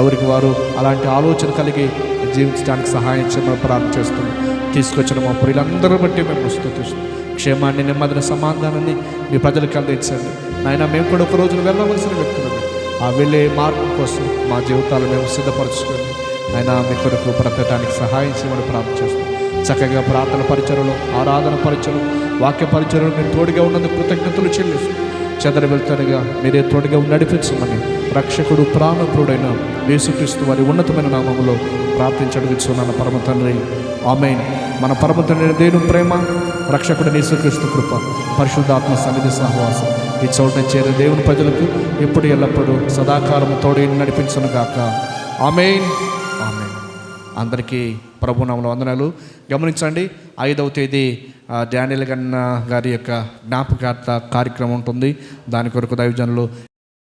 Speaker 1: ఎవరికి వారు అలాంటి ఆలోచన కలిగి జీవించడానికి సహాయం చేయమని ప్రార్థన చేస్తున్నాం. తీసుకొచ్చిన మా ప్రియులందరూ బట్టి మేము స్తుతిస్తున్నాం. క్షేమాన్ని, నెమ్మదిని, సమాధానాన్ని మీ ప్రజలకు అందించండి. నాయన, మేము కూడా ఒక రోజున వెళ్ళవలసిన వ్యక్తులను ఆ వెళ్ళే మార్గం కోసం మా జీవితాలు మేము సిద్ధపరచుకొని ఆయన మీ కొరకు బ్రతకడానికి సహాయం చేయమని ప్రార్థన చేస్తున్నాం. చక్కగా ప్రార్థన పరిచయలు, ఆరాధన పరిచయలు, వాక్య పరిచయలు మీరు తోడుగా ఉన్నందుకు కృతజ్ఞతలు చెల్లిస్తూ చెదర వెళ్తారుగా మీరే తోడుగా నడిపించమని రక్షకుడు, ప్రాణప్రుడైన యేసుక్రీస్తు వారి ఉన్నతమైన నామములో ప్రార్థించడుగుచున్నాను పరమ తండ్రి, ఆమేన్. మన పరమ తండ్రి దేవుని ప్రేమ, రక్షకుడు యేసుక్రీస్తు కృప, పరిశుద్ధాత్మ సన్నిధి సహవాసం ఈ చోట చేరే దేవుని ప్రజలకు ఎప్పుడు ఎల్లప్పుడూ సదాకాలము తోడి నడిపించును గాక. ఆమేన్, ఆమేన్. అందరికీ ప్రభునామములో వందనాలు. గమనించండి, 5వ తేదీ డానియల్ గన్న గారి యొక్క జ్ఞాపకార్థ కార్యక్రమం ఉంటుంది. దాని కొరకు దైవజనులు